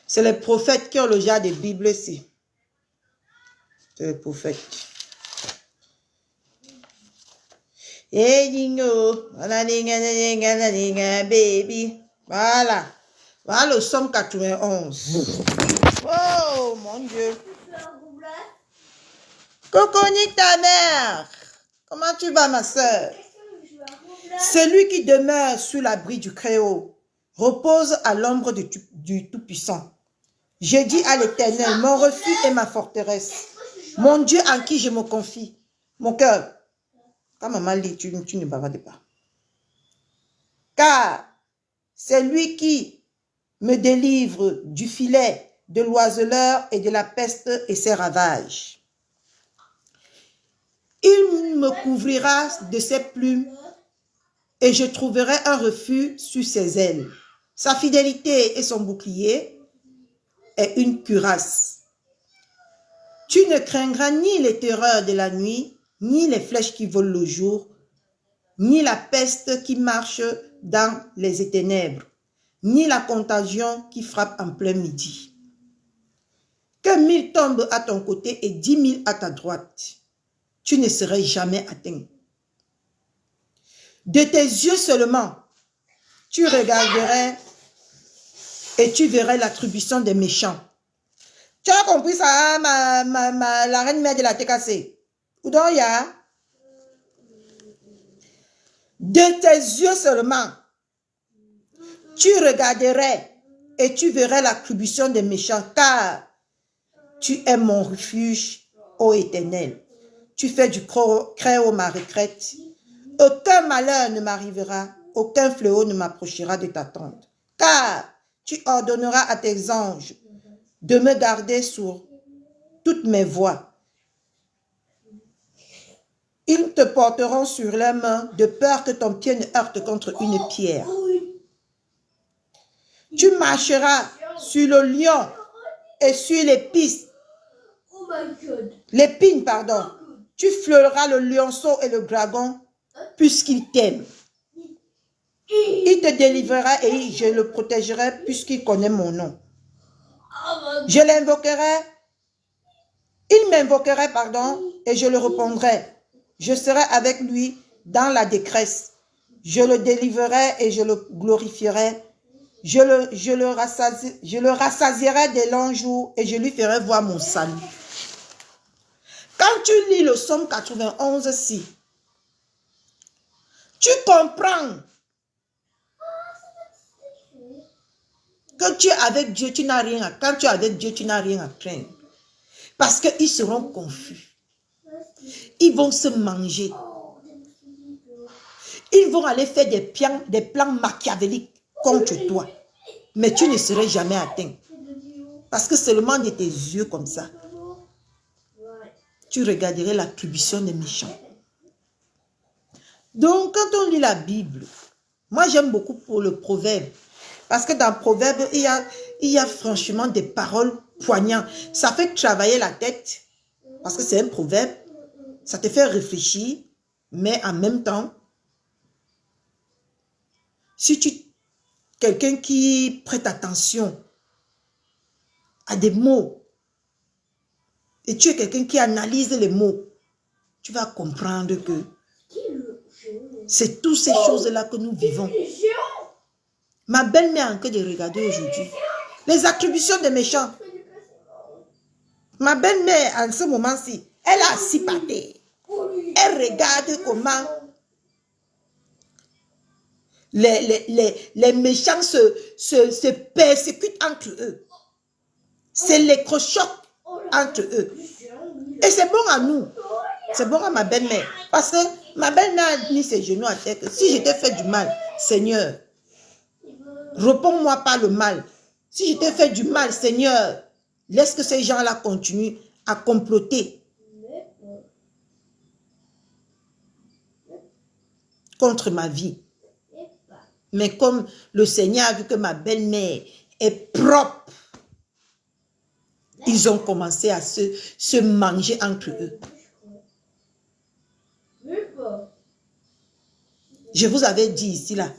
C'est les prophètes qui ont le genre de Bible ici. C'est les prophètes. Hey, baby. Voilà. Voilà le Somme 91. Oh, mon Dieu. Coconique ta mère. Comment tu vas, ma soeur? Celui qui demeure sous l'abri du Créateur repose à l'ombre du Tout-Puissant. Je dis à l'Éternel, mon refuge et ma forteresse, mon Dieu en qui je me confie. Mon cœur, quand maman lit, tu ne bavardes pas. Car c'est lui qui me délivre du filet de l'oiseleur et de la peste et ses ravages. Il me couvrira de ses plumes et je trouverai un refuge sur ses ailes. Sa fidélité et son bouclier est une cuirasse. Tu ne craindras ni les terreurs de la nuit, ni les flèches qui volent le jour, ni la peste qui marche dans les ténèbres, ni la contagion qui frappe en plein midi. Que 1000 tombent à ton côté et 10 000 à ta droite, tu ne serais jamais atteint. De tes yeux seulement, tu regarderais et tu verrais l'attribution des méchants. Tu as compris ça, la reine mère de la TKC? Où donc il y a? De tes yeux seulement, tu regarderais et tu verrais l'attribution des méchants, car tu es mon refuge, ô Éternel. Tu fais du Créateur ma retraite. Aucun malheur ne m'arrivera, aucun fléau ne m'approchera de ta tente. Car tu ordonneras à tes anges de me garder sur toutes mes voies. Ils te porteront sur les mains de peur que ton pied ne heurte contre une pierre. Tu marcheras sur le lion et sur l'épine, pardon. Tu fleureras le lionceau et le dragon puisqu'il t'aime. Il te délivrera et je le protégerai puisqu'il connaît mon nom. Je l'invoquerai, il m'invoquerait, pardon, et je le répondrai. Je serai avec lui dans la détresse. Je le délivrerai et je le glorifierai. Je le rassasierai des longs jours et je lui ferai voir mon salut. Quand tu lis le Somme 91, si, Tu comprends que tu es avec Dieu, tu n'as rien à... Quand tu es avec Dieu, tu n'as rien à craindre. Parce qu'ils seront confus. Ils vont se manger. Ils vont aller faire des plans machiavéliques contre toi. Mais tu ne serais jamais atteint. Parce que seulement de tes yeux comme ça, tu regarderais l'attribution des méchants. Donc, quand on lit la Bible, moi j'aime beaucoup pour le proverbe. Parce que dans le proverbe, il y a franchement des paroles poignantes. Ça fait travailler la tête. Parce que c'est un proverbe. Ça te fait réfléchir. Mais en même temps, si tu es quelqu'un qui prête attention à des mots, et tu es quelqu'un qui analyse les mots, tu vas comprendre que c'est toutes ces choses-là que nous vivons. Ma belle-mère a en train de regarder aujourd'hui les attributions des méchants. Ma belle-mère, en ce moment-ci, elle a assis par terre. Elle regarde comment les méchants se persécutent entre eux. C'est l'électrochoc entre eux. Et c'est bon à nous. C'est bon à ma belle-mère. Parce que ma belle-mère a mis ses genoux à terre. Si je t'ai fait du mal, Seigneur, réponds-moi pas le mal. Si je t'ai fait du mal, Seigneur, laisse que ces gens-là continuent à comploter contre ma vie. Mais comme le Seigneur a vu que ma belle-mère est propre, ils ont commencé à se manger entre eux. Je vous avais dit ici, là,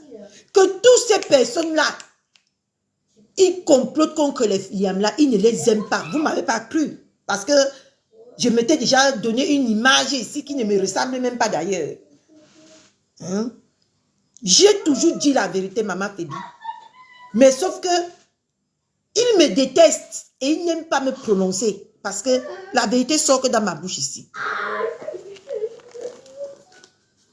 que toutes ces personnes-là, ils complotent contre les filles là, ils ne les aiment pas. Vous ne m'avez pas cru. Parce que je m'étais déjà donné une image ici qui ne me ressemble même pas d'ailleurs. Hein? J'ai toujours dit la vérité, maman Fébi. Mais sauf que ils me détestent et ils n'aiment pas me prononcer. Parce que la vérité sort que dans ma bouche ici.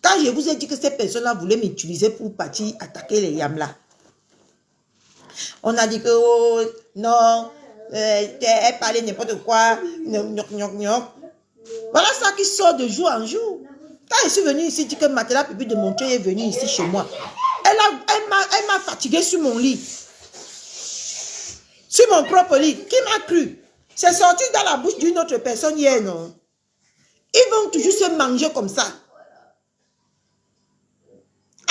Quand je vous ai dit que ces personnes-là voulaient m'utiliser pour partir attaquer les Yamla, on a dit que oh, non, elle parlait n'importe quoi. Voilà ça qui sort de jour en jour. Quand je suis venue ici, dit que Matela Pipi de Montreuil est venue ici chez moi. Elle m'a fatiguée sur mon lit. Sur mon propre lit. Qui m'a cru? C'est sorti dans la bouche d'une autre personne hier, non? Ils vont toujours se manger comme ça.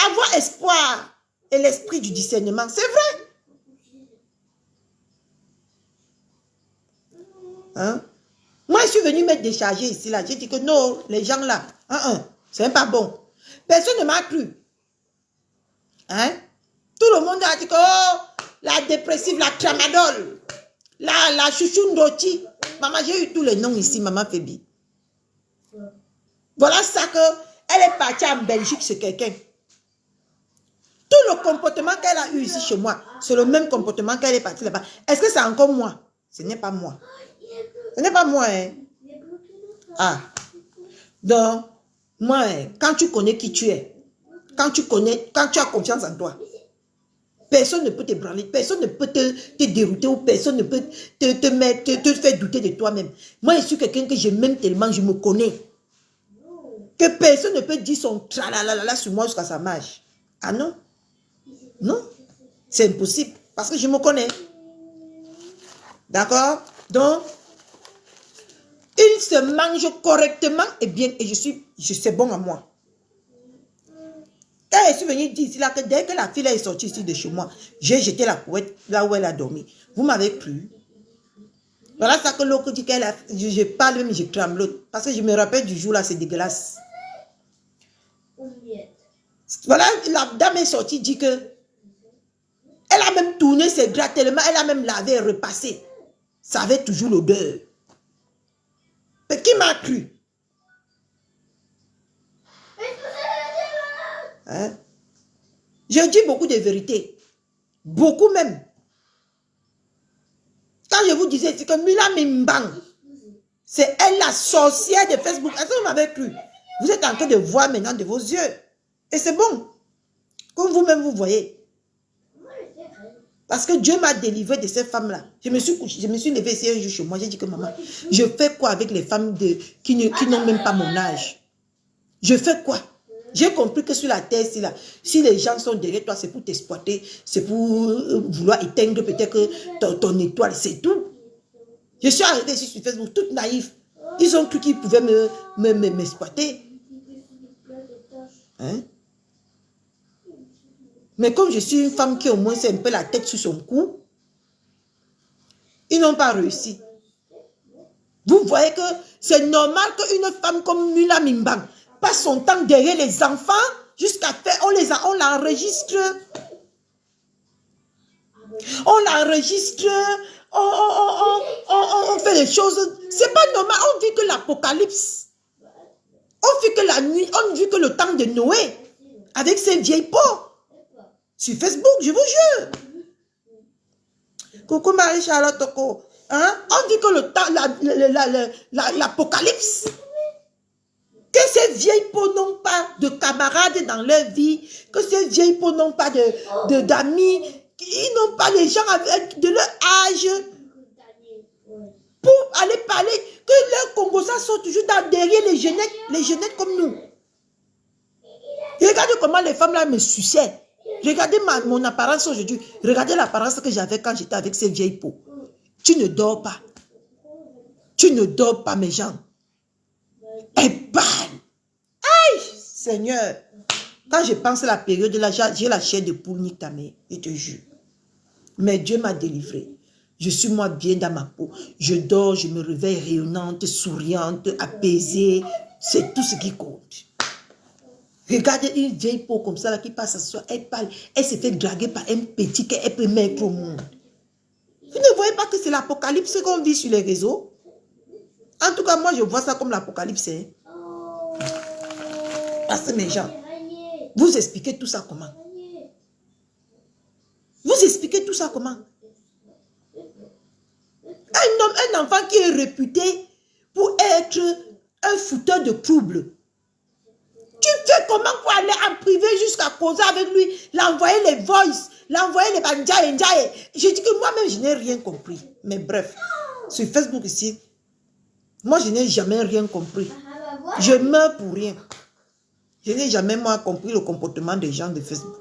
Avoir espoir et l'esprit du discernement, c'est vrai. Hein? Moi, je suis venue me décharger ici, là. J'ai dit que non, les gens là, c'est pas bon. Personne ne m'a cru. Hein? Tout le monde a dit que, oh, la dépressive, la tramadol, la chouchoundoti. Maman, j'ai eu tous les noms ici, maman Fébi. Voilà ça que, elle est partie en Belgique chez quelqu'un. Tout le comportement qu'elle a eu ici chez moi, c'est le même comportement qu'elle est partie là-bas. Est-ce que c'est encore moi? Ce n'est pas moi. Ce n'est pas moi, hein. Ah. Donc, moi, hein, quand tu connais qui tu es, quand tu as confiance en toi, personne ne peut te branler, personne ne peut te dérouter ou personne ne peut te faire douter de toi-même. Moi, je suis quelqu'un que je m'aime tellement, je me connais. Que personne ne peut dire son tralalala sur moi jusqu'à sa marche. Ah non? Non, c'est impossible parce que je me connais. D'accord? Donc, il se mange correctement et bien, et c'est bon à moi. Quand je suis venue dire ici, là, que dès que la fille est sortie ici de chez moi, j'ai jeté la couette là où elle a dormi. Vous m'avez cru? Voilà ça que l'autre dit qu'elle a... Je parle même, je tremblote. Parce que je me rappelle du jour là, c'est dégueulasse. Voilà, la dame est sortie, dit que elle a même tourné ses draps tellement, elle a même lavé et repassé. Ça avait toujours l'odeur. Mais qui m'a cru? Hein? Je dis beaucoup de vérités. Beaucoup même. Quand je vous disais, c'est que Mila Mimbang, c'est elle la sorcière de Facebook. Est-ce que vous m'avez cru? Vous êtes en train de voir maintenant de vos yeux. Et c'est bon. Comme vous-même, vous voyez. Parce que Dieu m'a délivré de ces femmes-là. Je me suis couché, je me suis levée ici un jour chez moi. J'ai dit que maman, je fais quoi avec les femmes qui n'ont même pas mon âge? Je fais quoi? J'ai compris que sur la terre, si les gens sont derrière toi, c'est pour t'exploiter, c'est pour vouloir éteindre peut-être ton étoile, c'est tout. Je suis arrivée ici sur Facebook, toute naïve. Ils ont cru qu'ils pouvaient m'exploiter. Hein? Mais comme je suis une femme qui au moins c'est un peu la tête sur son cou, ils n'ont pas réussi. Vous voyez que c'est normal qu'une femme comme Mula Mimbang passe son temps derrière les enfants jusqu'à faire, on l'enregistre. On l'enregistre, on fait les choses. C'est pas normal, on vit que l'apocalypse. On vit que la nuit, on vit que le temps de Noé. Avec ces vieilles peaux. Sur Facebook, je vous jure. Coucou Marie-Charlotte Toko. Hein? On dit que le temps, l'apocalypse. Que ces vieilles peaux n'ont pas de camarades dans leur vie. Que ces vieilles peaux n'ont pas d'amis. Ils n'ont pas les gens avec de leur âge. Pour aller parler. Que leurs Congolais sont toujours derrière les jeunettes comme nous. Regardez comment les femmes là me suçaient. Regardez mon apparence aujourd'hui. Regardez l'apparence que j'avais quand j'étais avec ces vieilles peaux. Tu ne dors pas. Tu ne dors pas, mes gens. Et bam! Aïe! Seigneur. Quand je pense à la période là, j'ai la chair de poule ni ta mère. Je te jure. Mais Dieu m'a délivré. Je suis moi bien dans ma peau. Je dors, je me réveille rayonnante, souriante, apaisée. C'est tout ce qui compte. Regardez une vieille peau comme ça là, qui passe à soi, elle parle, elle se fait draguer par un petit qu'elle peut mettre au monde. Vous ne voyez pas que c'est l'apocalypse qu'on vit sur les réseaux? En tout cas, moi je vois ça comme l'apocalypse. Hein? Parce que mes gens, vous expliquez tout ça comment? Vous expliquez tout ça comment? Un enfant qui est réputé pour être un fouteur de troubles. Tu fais comment pour aller en privé jusqu'à causer avec lui, l'envoyer les voices, l'envoyer les banjaye. Je dis que moi-même, je n'ai rien compris. Mais bref, sur Facebook ici, moi, je n'ai jamais rien compris. Je meurs pour rien. Je n'ai jamais, moi, compris le comportement des gens de Facebook.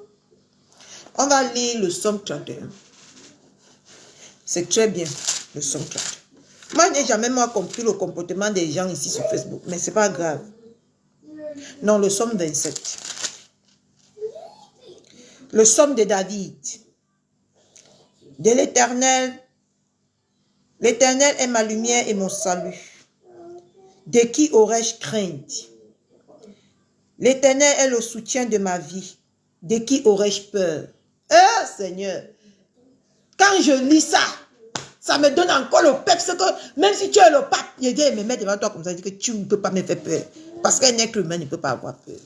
On va lire le Psaume 31. C'est très bien, le Psaume 31. Moi, je n'ai jamais, moi, compris le comportement des gens ici sur Facebook. Mais ce n'est pas grave. Non, le Psaume 27. Le Psaume de David. De l'Éternel. L'Éternel est ma lumière et mon salut. De qui aurais-je crainte? L'Éternel est le soutien de ma vie. De qui aurais-je peur? Seigneur, quand je lis ça, ça me donne encore le peps que même si tu es le pape, je dis, me met devant toi comme ça, je dis que tu ne peux pas me faire peur. Parce qu'un être humain ne peut pas avoir peur.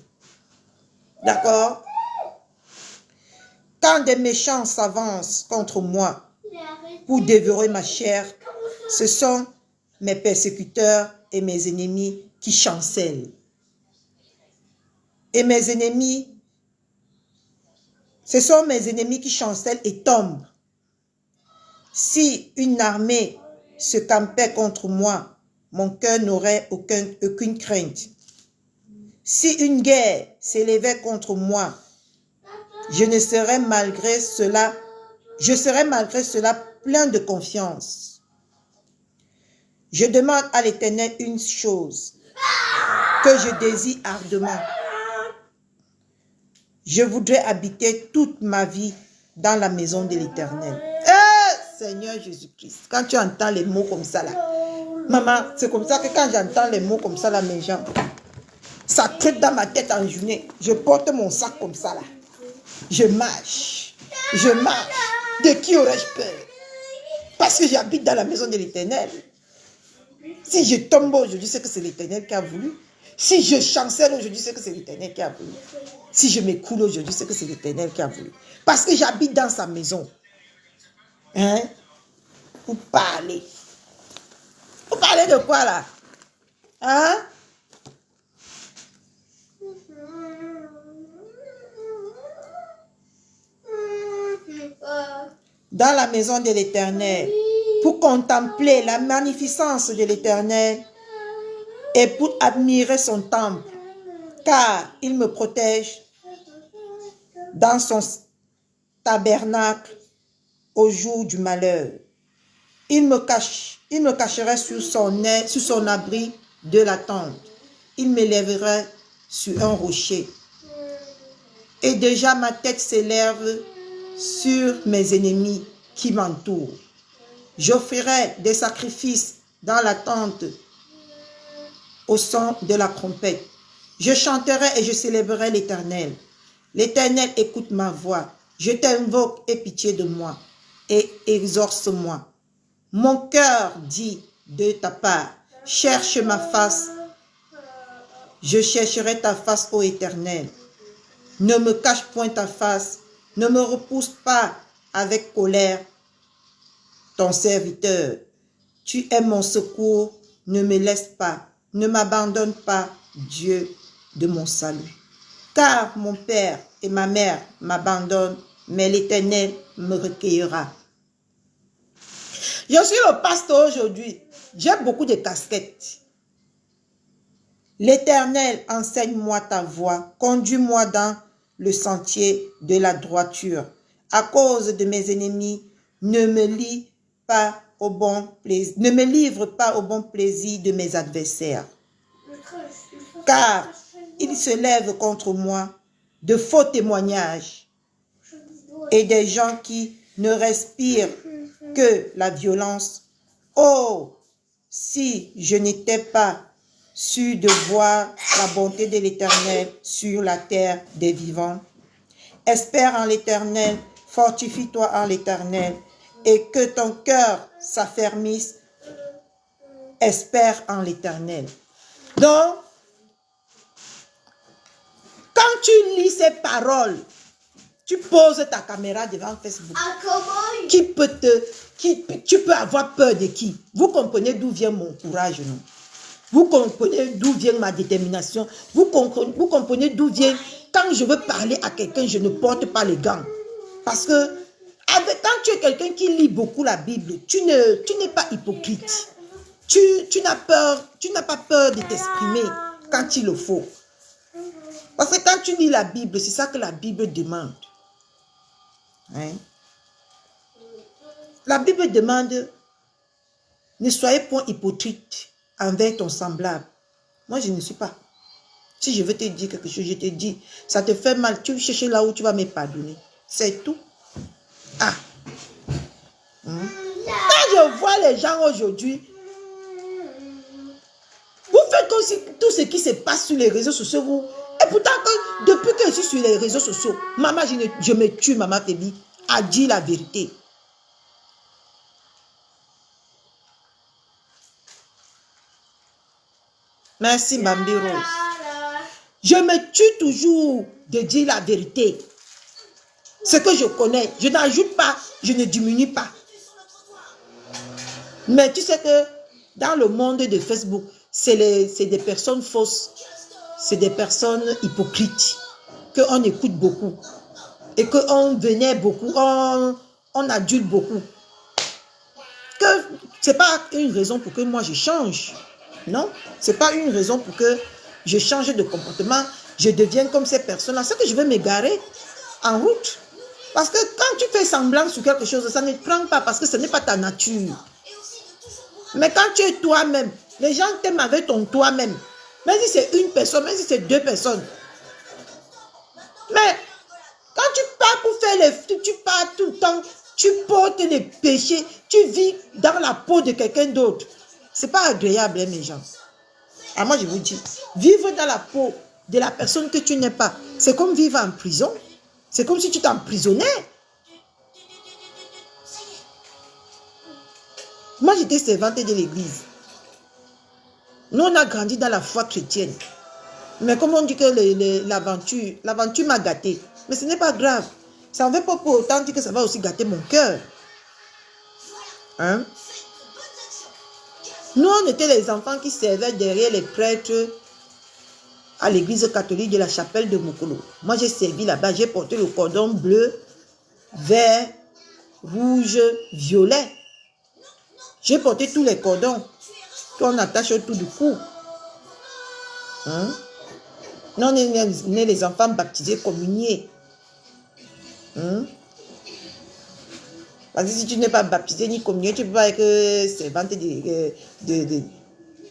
D'accord? Quand des méchants s'avancent contre moi pour dévorer ma chair, ce sont mes persécuteurs et mes ennemis qui chancellent. Et mes ennemis, ce sont mes ennemis qui chancellent et tombent. Si une armée se campait contre moi, mon cœur n'aurait aucune crainte. Si une guerre s'élevait contre moi, je serais malgré cela plein de confiance. Je demande à l'Éternel une chose que je désire ardemment. Je voudrais habiter toute ma vie dans la maison de l'Éternel. Seigneur Jésus-Christ, quand tu entends les mots comme ça là, maman, c'est comme ça que quand j'entends les mots comme ça là, mes gens, ça crête dans ma tête en journée. Je porte mon sac comme ça là. Je marche. Je marche. De qui aurais-je peur? Parce que j'habite dans la maison de l'Éternel. Si je tombe aujourd'hui, c'est que c'est l'Éternel qui a voulu. Si je chancelle aujourd'hui, c'est que c'est l'Éternel qui a voulu. Si je m'écoule aujourd'hui, c'est que c'est l'Éternel qui a voulu. Parce que j'habite dans sa maison. Hein? Pour parler. Pour parler de quoi là? Hein? dans la maison de l'Éternel pour contempler la magnificence de l'Éternel et pour admirer son temple, car il me protège dans son tabernacle au jour du malheur. Il me cacherait sur son abri de la tente. Il m'élèverait sur un rocher. Et déjà ma tête s'élève sur mes ennemis qui m'entourent. J'offrirai des sacrifices dans la tente au son de la trompette. Je chanterai et je célébrerai l'Éternel. L'Éternel écoute ma voix. Je t'invoque, aie pitié de moi et exorce-moi. Mon cœur dit de ta part, cherche ma face. Je chercherai ta face, ô Éternel. Ne me cache point ta face, ne me repousse pas avec colère, ton serviteur. Tu es mon secours, ne me laisse pas, ne m'abandonne pas, Dieu de mon salut. Car mon père et ma mère m'abandonnent, mais l'Éternel me recueillera. Je suis le pasteur aujourd'hui. J'ai beaucoup de casquettes. L'Éternel, enseigne-moi ta voie. Conduis-moi dans le sentier de la droiture. À cause de mes ennemis, ne me livre pas au bon plaisir de mes adversaires. Car ils se lèvent contre moi de faux témoignages et des gens qui ne respirent que la violence. Oh, si je n'étais pas sûr de voir la bonté de l'Éternel sur la terre des vivants. Espère en l'Éternel, fortifie-toi en l'Éternel, et que ton cœur s'affermisse. Espère en l'Éternel. Donc, quand tu lis ces paroles, tu poses ta caméra devant Facebook. Tu peux avoir peur de qui? Vous comprenez d'où vient mon courage, non? Vous comprenez d'où vient ma détermination? Vous comprenez d'où vient, quand je veux parler à quelqu'un, je ne porte pas les gants. Parce que quand tu es quelqu'un qui lit beaucoup la Bible, tu n'es pas hypocrite. Tu n'as pas peur de t'exprimer quand il le faut. Parce que quand tu lis la Bible, c'est ça que la Bible demande. Hein? La Bible demande, ne soyez point hypocrite envers ton semblable. Moi, je ne suis pas. Si je veux te dire quelque chose, je te dis, ça te fait mal, tu cherches là où tu vas me pardonner. C'est tout. Ah. Quand je vois les gens aujourd'hui, vous faites comme si tout ce qui se passe sur les réseaux sociaux, vous... Et pourtant, depuis que je suis sur les réseaux sociaux, maman, je me tue, maman Tébi, à dire la vérité. Merci, Bambi Rose. Je me tue toujours de dire la vérité. Ce que je connais, je n'ajoute pas, je ne diminue pas. Mais tu sais que dans le monde de Facebook, c'est des personnes fausses, c'est des personnes hypocrites, qu'on écoute beaucoup et qu'on vénère beaucoup, on adulte beaucoup. Ce n'est pas une raison pour que moi je change. Non, ce n'est pas une raison pour que je change de comportement, je devienne comme ces personnes-là. C'est que je vais m'égarer en route. Parce que quand tu fais semblant sur quelque chose, ça ne te prend pas parce que ce n'est pas ta nature. Mais quand tu es toi-même, les gens t'aiment avec ton toi-même. Même si c'est une personne, même si c'est deux personnes. Mais quand tu pars pour faire tu pars tout le temps, tu portes les péchés, tu vis dans la peau de quelqu'un d'autre. Ce n'est pas agréable, hein, mes gens. Alors moi, je vous dis, vivre dans la peau de la personne que tu n'es pas, c'est comme vivre en prison. C'est comme si tu t'emprisonnais. Moi, j'étais servante de l'église. Nous, on a grandi dans la foi chrétienne. Mais comme on dit que l'aventure m'a gâté. Mais ce n'est pas grave. Ça ne veut pas pour autant dire que ça va aussi gâter mon cœur. Hein? Nous, on était les enfants qui servaient derrière les prêtres à l'église catholique de la chapelle de Mokolo. Moi, j'ai servi là-bas. J'ai porté le cordon bleu, vert rouge, violet. J'ai porté tous les cordons qu'on attache autour du cou. Hein? Non, on est les enfants baptisés, communiés. Hein? Parce que si tu n'es pas baptisé ni communié, tu ne peux pas être servante de...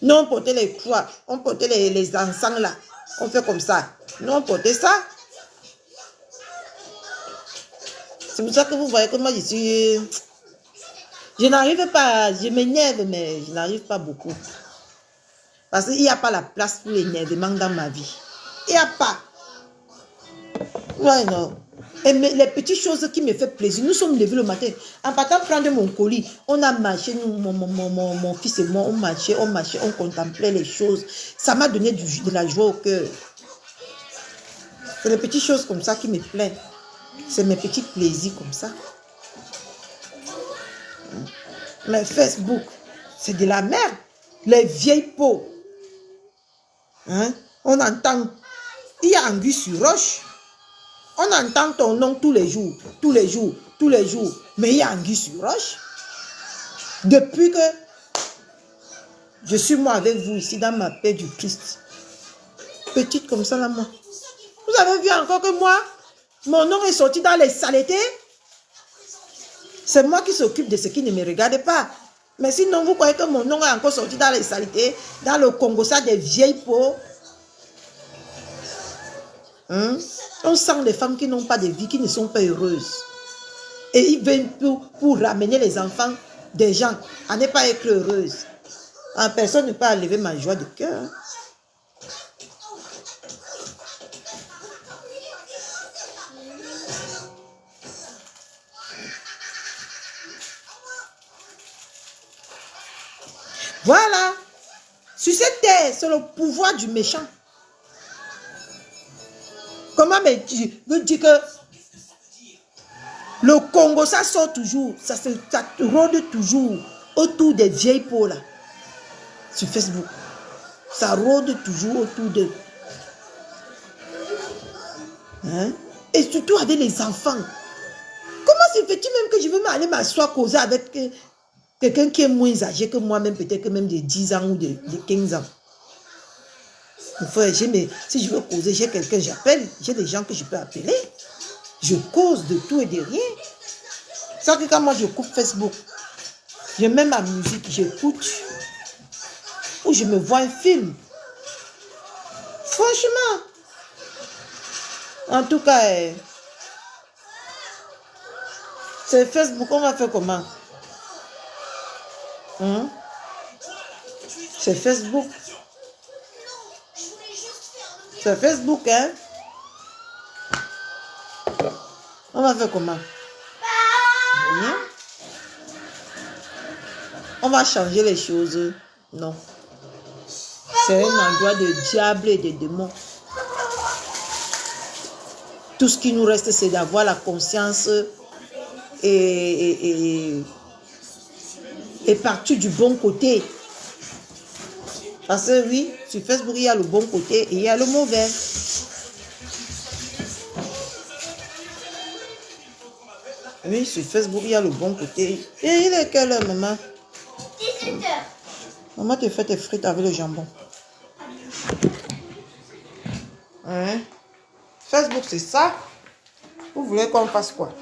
Non, on portait les croix, on portait les encens là. On fait comme ça. Non, on portait ça. C'est pour ça que vous voyez que moi je suis... Je n'arrive pas, je m'énerve, mais je n'arrive pas beaucoup. Parce qu'il n'y a pas la place pour l'énervement dans ma vie. Il n'y a pas. Ouais, non. Et les petites choses qui me font plaisir. Nous sommes levés le matin. En partant prendre mon colis, on a marché, mon fils et moi, on marchait, on contemplait les choses. Ça m'a donné de la joie au cœur. C'est les petites choses comme ça qui me plaisent. C'est mes petits plaisirs comme ça. Mais Facebook, c'est de la merde. Les vieilles peaux. Hein? On entend, il y a anguille sur roche. On entend ton nom tous les jours, tous les jours, tous les jours. Mais il y a anguille sur roche. Depuis que je suis moi avec vous ici dans ma paix du Christ. Petite comme ça là, moi. Vous avez vu encore que moi, mon nom est sorti dans les saletés. C'est moi qui s'occupe de ce qui ne me regarde pas. Mais sinon, vous croyez que mon nom est encore sorti dans les saletés, dans le Congo, ça, des vieilles peaux. Hein? On sent les femmes qui n'ont pas de vie, qui ne sont pas heureuses. Et ils viennent pour ramener les enfants des gens à ne pas être heureuses. Personne ne peut enlever ma joie de cœur. Voilà. Sur cette terre, c'est le pouvoir du méchant. Comment me dire que le Congo, ça sort toujours, ça rôde toujours autour des vieilles peaux là, sur Facebook. Ça rôde toujours autour d'eux. Hein? Et surtout avec les enfants. Comment se fait-il même que je veux aller m'asseoir causer avec quelqu'un qui est moins âgé que moi-même, peut-être que même de 10 ans ou de 15 ans? Enfin, si je veux causer, j'ai quelqu'un, j'appelle, j'ai des gens que je peux appeler. Je cause de tout et de rien. C'est que quand moi je coupe Facebook, je mets ma musique, j'écoute, ou je me vois un film. Franchement. En tout cas, c'est Facebook, on va faire comment? Hein? C'est Facebook. C'est Facebook, hein? On va faire comment? Rien. On va changer les choses. Non. C'est un endroit de diable et de démons. Tout ce qui nous reste, c'est d'avoir la conscience et partir du bon côté. Parce que oui, sur Facebook, il y a le bon côté et il y a le mauvais. Oui, sur Facebook, il y a le bon côté. Et il est quelle heure, maman? 17h. Maman te fait tes frites avec le jambon. Hein? Facebook, c'est ça? Vous voulez qu'on fasse quoi?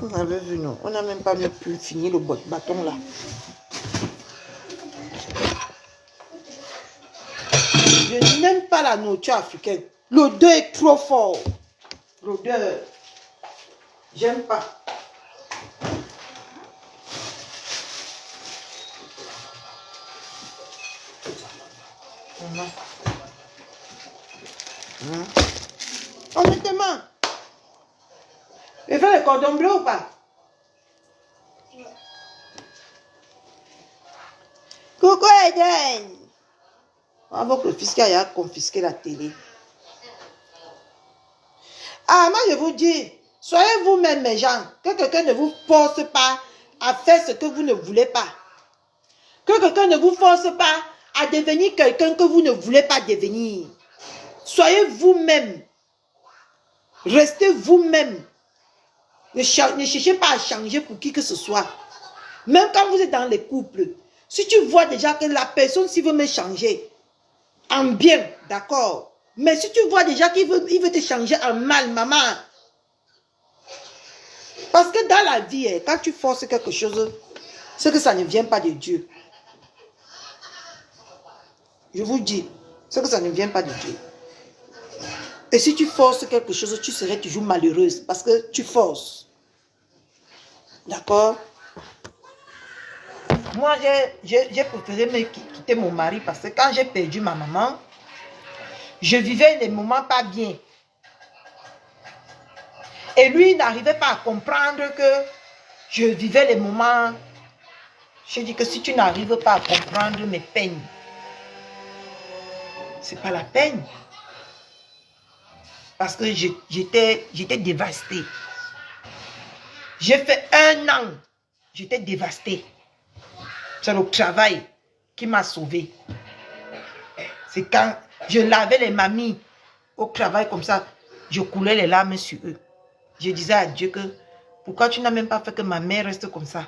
Vous avez vu, non? On n'a même pas pu finir le bâton là. Je n'aime pas la nourriture africaine. L'odeur est trop fort. L'odeur. J'aime pas. Honnêtement. Il fait le cordon bleu ou pas? Coucou Eden. Avant que le fiscal ait confisqué la télé. Ah, moi je vous dis, soyez vous-même mes gens. Que quelqu'un ne vous force pas à faire ce que vous ne voulez pas. Que quelqu'un ne vous force pas à devenir quelqu'un que vous ne voulez pas devenir. Soyez vous-même. Restez vous-même. Ne cherchez pas à changer pour qui que ce soit. Même quand vous êtes dans les couples, si tu vois déjà que la personne s'il veut me changer en bien, d'accord. Mais si tu vois déjà qu'il veut te changer en mal, maman. Parce que dans la vie, quand tu forces quelque chose, c'est que ça ne vient pas de Dieu. Je vous dis, c'est que ça ne vient pas de Dieu. Et si tu forces quelque chose, tu serais toujours malheureuse parce que tu forces. D'accord? Moi, j'ai préféré me quitter mon mari parce que quand j'ai perdu ma maman, je vivais des moments pas bien. Et lui, il n'arrivait pas à comprendre que je vivais les moments. Je dis que si tu n'arrives pas à comprendre mes peines, c'est pas la peine. Parce que j'étais dévastée. J'ai fait 1 an, j'étais dévastée. C'est le travail qui m'a sauvée. C'est quand je lavais les mamies au travail comme ça, je coulais les larmes sur eux. Je disais à Dieu que pourquoi tu n'as même pas fait que ma mère reste comme ça?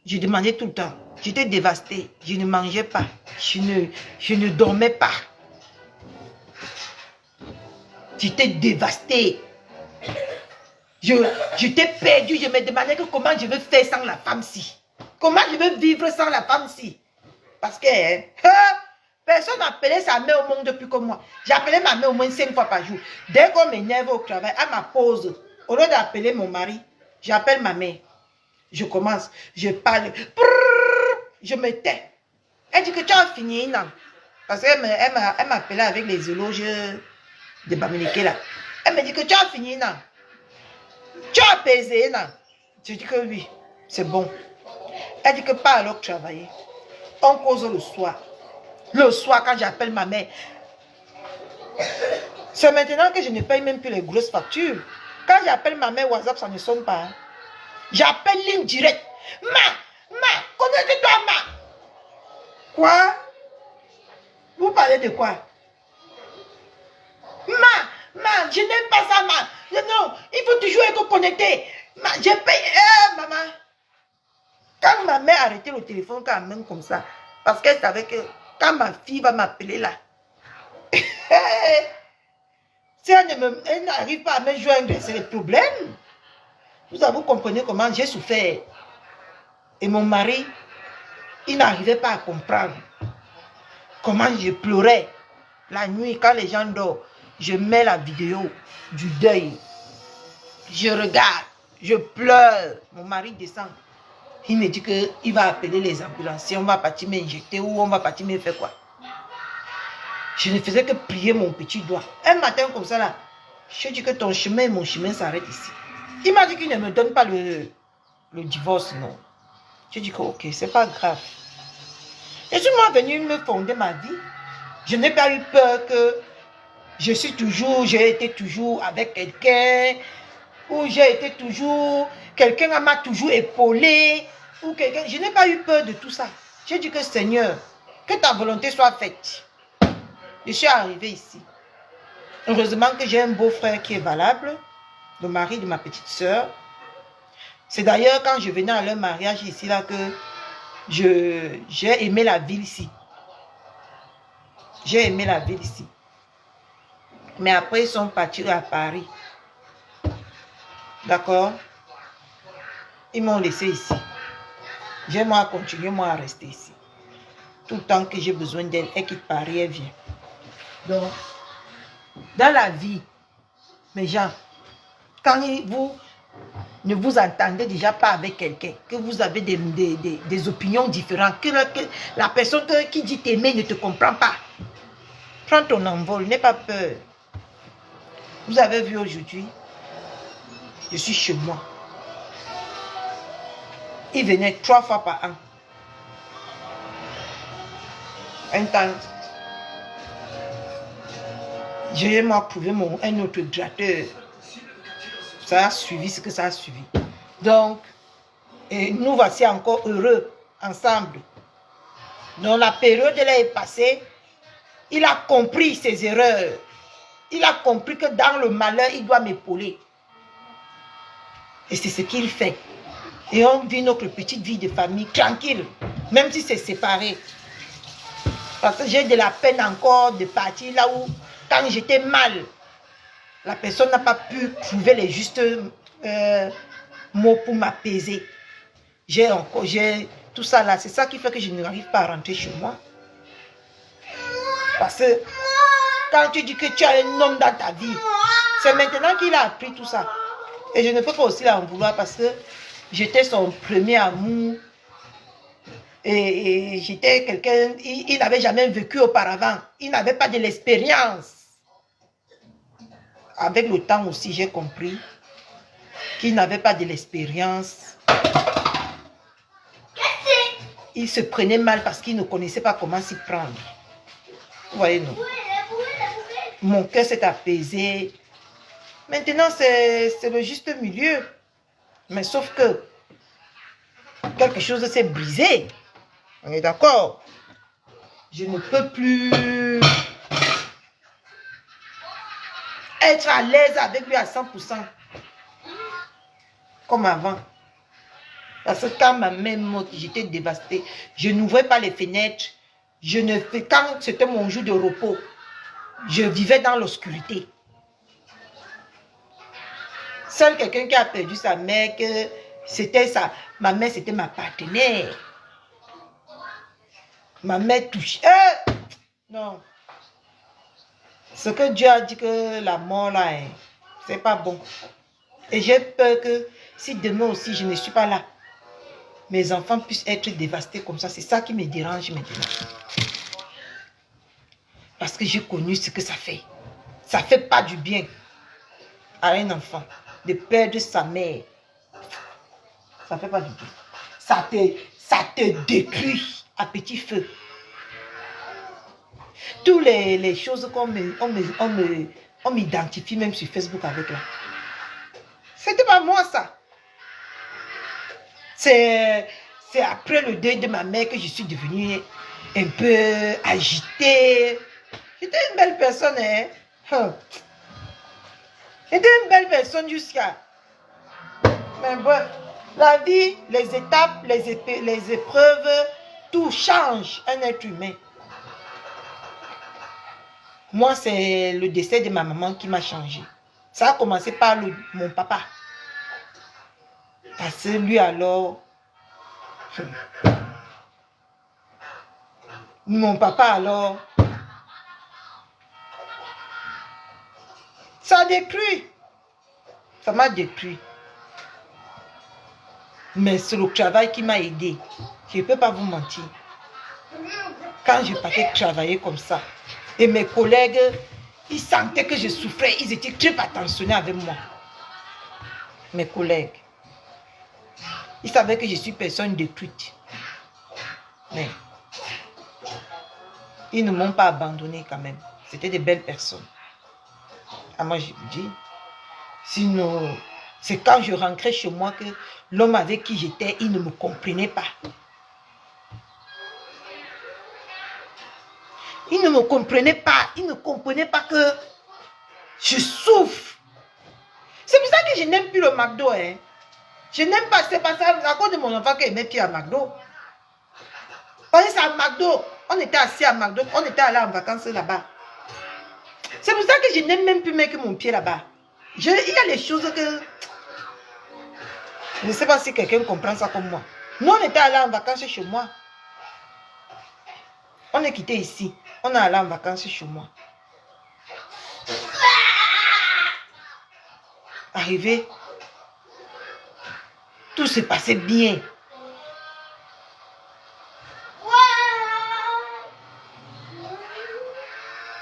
Je demandais tout le temps. J'étais dévastée. Je ne mangeais pas. Je ne dormais pas. J'étais dévastée. J'étais perdue. Je me demandais que comment je vais faire sans la femme-ci. Comment je vais vivre sans la femme-ci. Parce que personne n'appelait sa mère au monde plus que moi. J'appelais ma mère au moins 5 fois par jour. Dès qu'on m'énerve au travail, à ma pause, au lieu d'appeler mon mari, j'appelle ma mère. Je commence, je parle, je me tais. Elle dit que tu as fini, non? Parce qu'elle m'appelait avec les éloges de Bamileke là. Elle me dit que tu as fini, non? Tu as apaisé, non? Je dis que oui, c'est bon. Elle dit que pas alors travailler. On cause le soir. Le soir, quand j'appelle ma mère, c'est maintenant que je ne paye même plus les grosses factures. Quand j'appelle ma mère, WhatsApp, ça ne sonne pas. J'appelle ligne directe. Connecte-toi, Quoi? Vous parlez de quoi? Je n'aime pas ça, Non, il faut toujours être connecté. J'ai payé. Maman. Quand ma mère arrêtait le téléphone quand même comme ça, parce qu'elle savait que quand ma fille va m'appeler là, si elle n'arrive pas à me joindre, c'est le problème. Vous comprenez comment j'ai souffert. Et mon mari, il n'arrivait pas à comprendre comment je pleurais. La nuit, quand les gens dorment, je mets la vidéo du deuil. Je regarde, je pleure. Mon mari descend. Il me dit qu'il va appeler les ambulanciers, on va partir m'injecter ou on va partir me faire quoi. Je ne faisais que prier mon petit doigt. Un matin comme ça là, je dis que ton chemin et mon chemin s'arrêtent ici. Il m'a dit qu'il ne me donne pas le divorce, non. Je dis que ok, c'est pas grave. Je suis moi venu me fonder ma vie. Je n'ai pas eu peur que j'ai été toujours avec quelqu'un, ou j'ai été toujours, quelqu'un m'a toujours épaulé, ou quelqu'un. Je n'ai pas eu peur de tout ça. J'ai dit que Seigneur, que ta volonté soit faite. Je suis arrivée ici. Heureusement que j'ai un beau-frère qui est valable, le mari de ma petite soeur. C'est d'ailleurs quand je venais à leur mariage ici là que j'ai aimé la ville ici. J'ai aimé la ville ici. Mais après, ils sont partis à Paris. D'accord? Ils m'ont laissé ici. J'ai moi continué, moi à rester ici. Tout le temps que j'ai besoin d'elle, elle quitte Paris, elle vient. Donc, dans la vie, mes gens, quand vous ne vous entendez déjà pas avec quelqu'un, que vous avez des opinions différentes, que la personne qui dit t'aimer ne te comprend pas, prends ton envol, n'aie pas peur. Vous avez vu aujourd'hui, je suis chez moi. Il venait 3 fois par an. Un temps, j'ai moi trouvé un autre gratteur. Ça a suivi ce que ça a suivi. Donc, et nous voici encore heureux ensemble. Donc la période là est passée. Il a compris ses erreurs. Il a compris que dans le malheur, il doit m'épauler. Et c'est ce qu'il fait. Et on vit notre petite vie de famille tranquille, même si c'est séparé. Parce que j'ai de la peine encore de partir là où, quand j'étais mal, la personne n'a pas pu trouver les justes mots pour m'apaiser. J'ai tout ça là, c'est ça qui fait que je n'arrive pas à rentrer chez moi. Parce que quand tu dis que tu as un homme dans ta vie, c'est maintenant qu'il a appris tout ça. Et je ne peux pas aussi en vouloir parce que j'étais son premier amour. Et j'étais quelqu'un, il n'avait jamais vécu auparavant. Il n'avait pas de l'expérience. Avec le temps aussi, j'ai compris qu'il n'avait pas de l'expérience. Il se prenait mal parce qu'il ne connaissait pas comment s'y prendre. Vous voyez, non? Mon cœur s'est apaisé. Maintenant, c'est le juste milieu. Mais sauf que quelque chose s'est brisé. On est d'accord? Je ne peux plus être à l'aise avec lui à 100%. Comme avant. Parce que quand ma mère morte, j'étais dévastée. Je n'ouvrais pas les fenêtres. Quand c'était mon jour de repos, je vivais dans l'obscurité. Seul quelqu'un qui a perdu sa mère, que c'était ça. Ma mère, c'était ma partenaire. Ma mère touche. Non. Ce que Dieu a dit que la mort là, c'est pas bon. Et j'ai peur que si demain aussi je ne suis pas là, mes enfants puissent être dévastés comme ça. C'est ça qui me dérange maintenant. Parce que j'ai connu ce que ça fait. Ça fait pas du bien à un enfant de perdre sa mère. Ça fait pas du bien. Ça te détruit à petit feu. Toutes les choses qu'on m'identifie même sur Facebook avec là. C'était pas moi ça. C'est après le deuil de ma mère que je suis devenue un peu agitée. J'étais une belle personne, hein. J'étais une belle personne jusqu'à... Mais bref, la vie, les étapes, les épreuves, tout change un être humain. Moi, c'est le décès de ma maman qui m'a changé. Ça a commencé par mon papa. Parce que lui alors... Mon papa alors... Ça a détruit. Ça m'a détruit. Mais c'est le travail qui m'a aidé. Je ne peux pas vous mentir. Quand je partais travailler comme ça, et mes collègues, ils sentaient que je souffrais. Ils étaient très attentionnés avec moi. Mes collègues. Ils savaient que je suis personne détruite. Mais ils ne m'ont pas abandonné quand même. C'était des belles personnes. Ah, moi, je vous dis. Sinon, c'est quand je rentrais chez moi que l'homme avec qui j'étais, il ne me comprenait pas. Il ne me comprenait pas. Il ne comprenait pas que je souffre. C'est pour ça que je n'aime plus le McDo. Hein. Je n'aime pas, c'est pas ça, à cause de mon enfant qui aimait plus à McDo. Parce que c'est à McDo. On était assis à McDo, on était allé en vacances là-bas. C'est pour ça que je n'aime même plus mettre mon pied là-bas. Il y a les choses que... Je ne sais pas si quelqu'un comprend ça comme moi. Nous, on était allé en vacances chez moi. On est quitté ici. On est allé en vacances chez moi. Arrivé, tout se passait bien.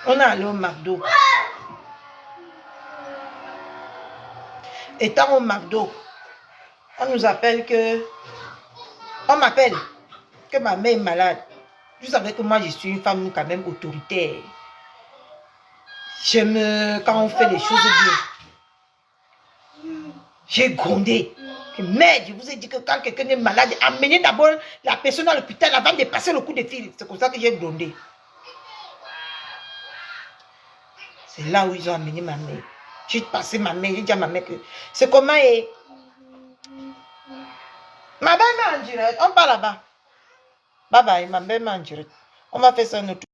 On est allé au McDo. Étant au McDo, on nous appelle que... On m'appelle que ma mère est malade. Vous savez que moi, je suis une femme quand même autoritaire. J'aime quand on fait les choses bien. J'ai grondé. Merde, je vous ai dit que quand quelqu'un est malade, amenez d'abord la personne à l'hôpital avant de passer le coup de fil. C'est comme ça que j'ai grondé. C'est là où ils ont amené ma mère. J'ai passé ma mère, j'ai dit à ma mère que c'est comment est. Ma belle-mère en direct. On part là-bas. Bye bye, ma belle-mère en direct. On va faire ça notre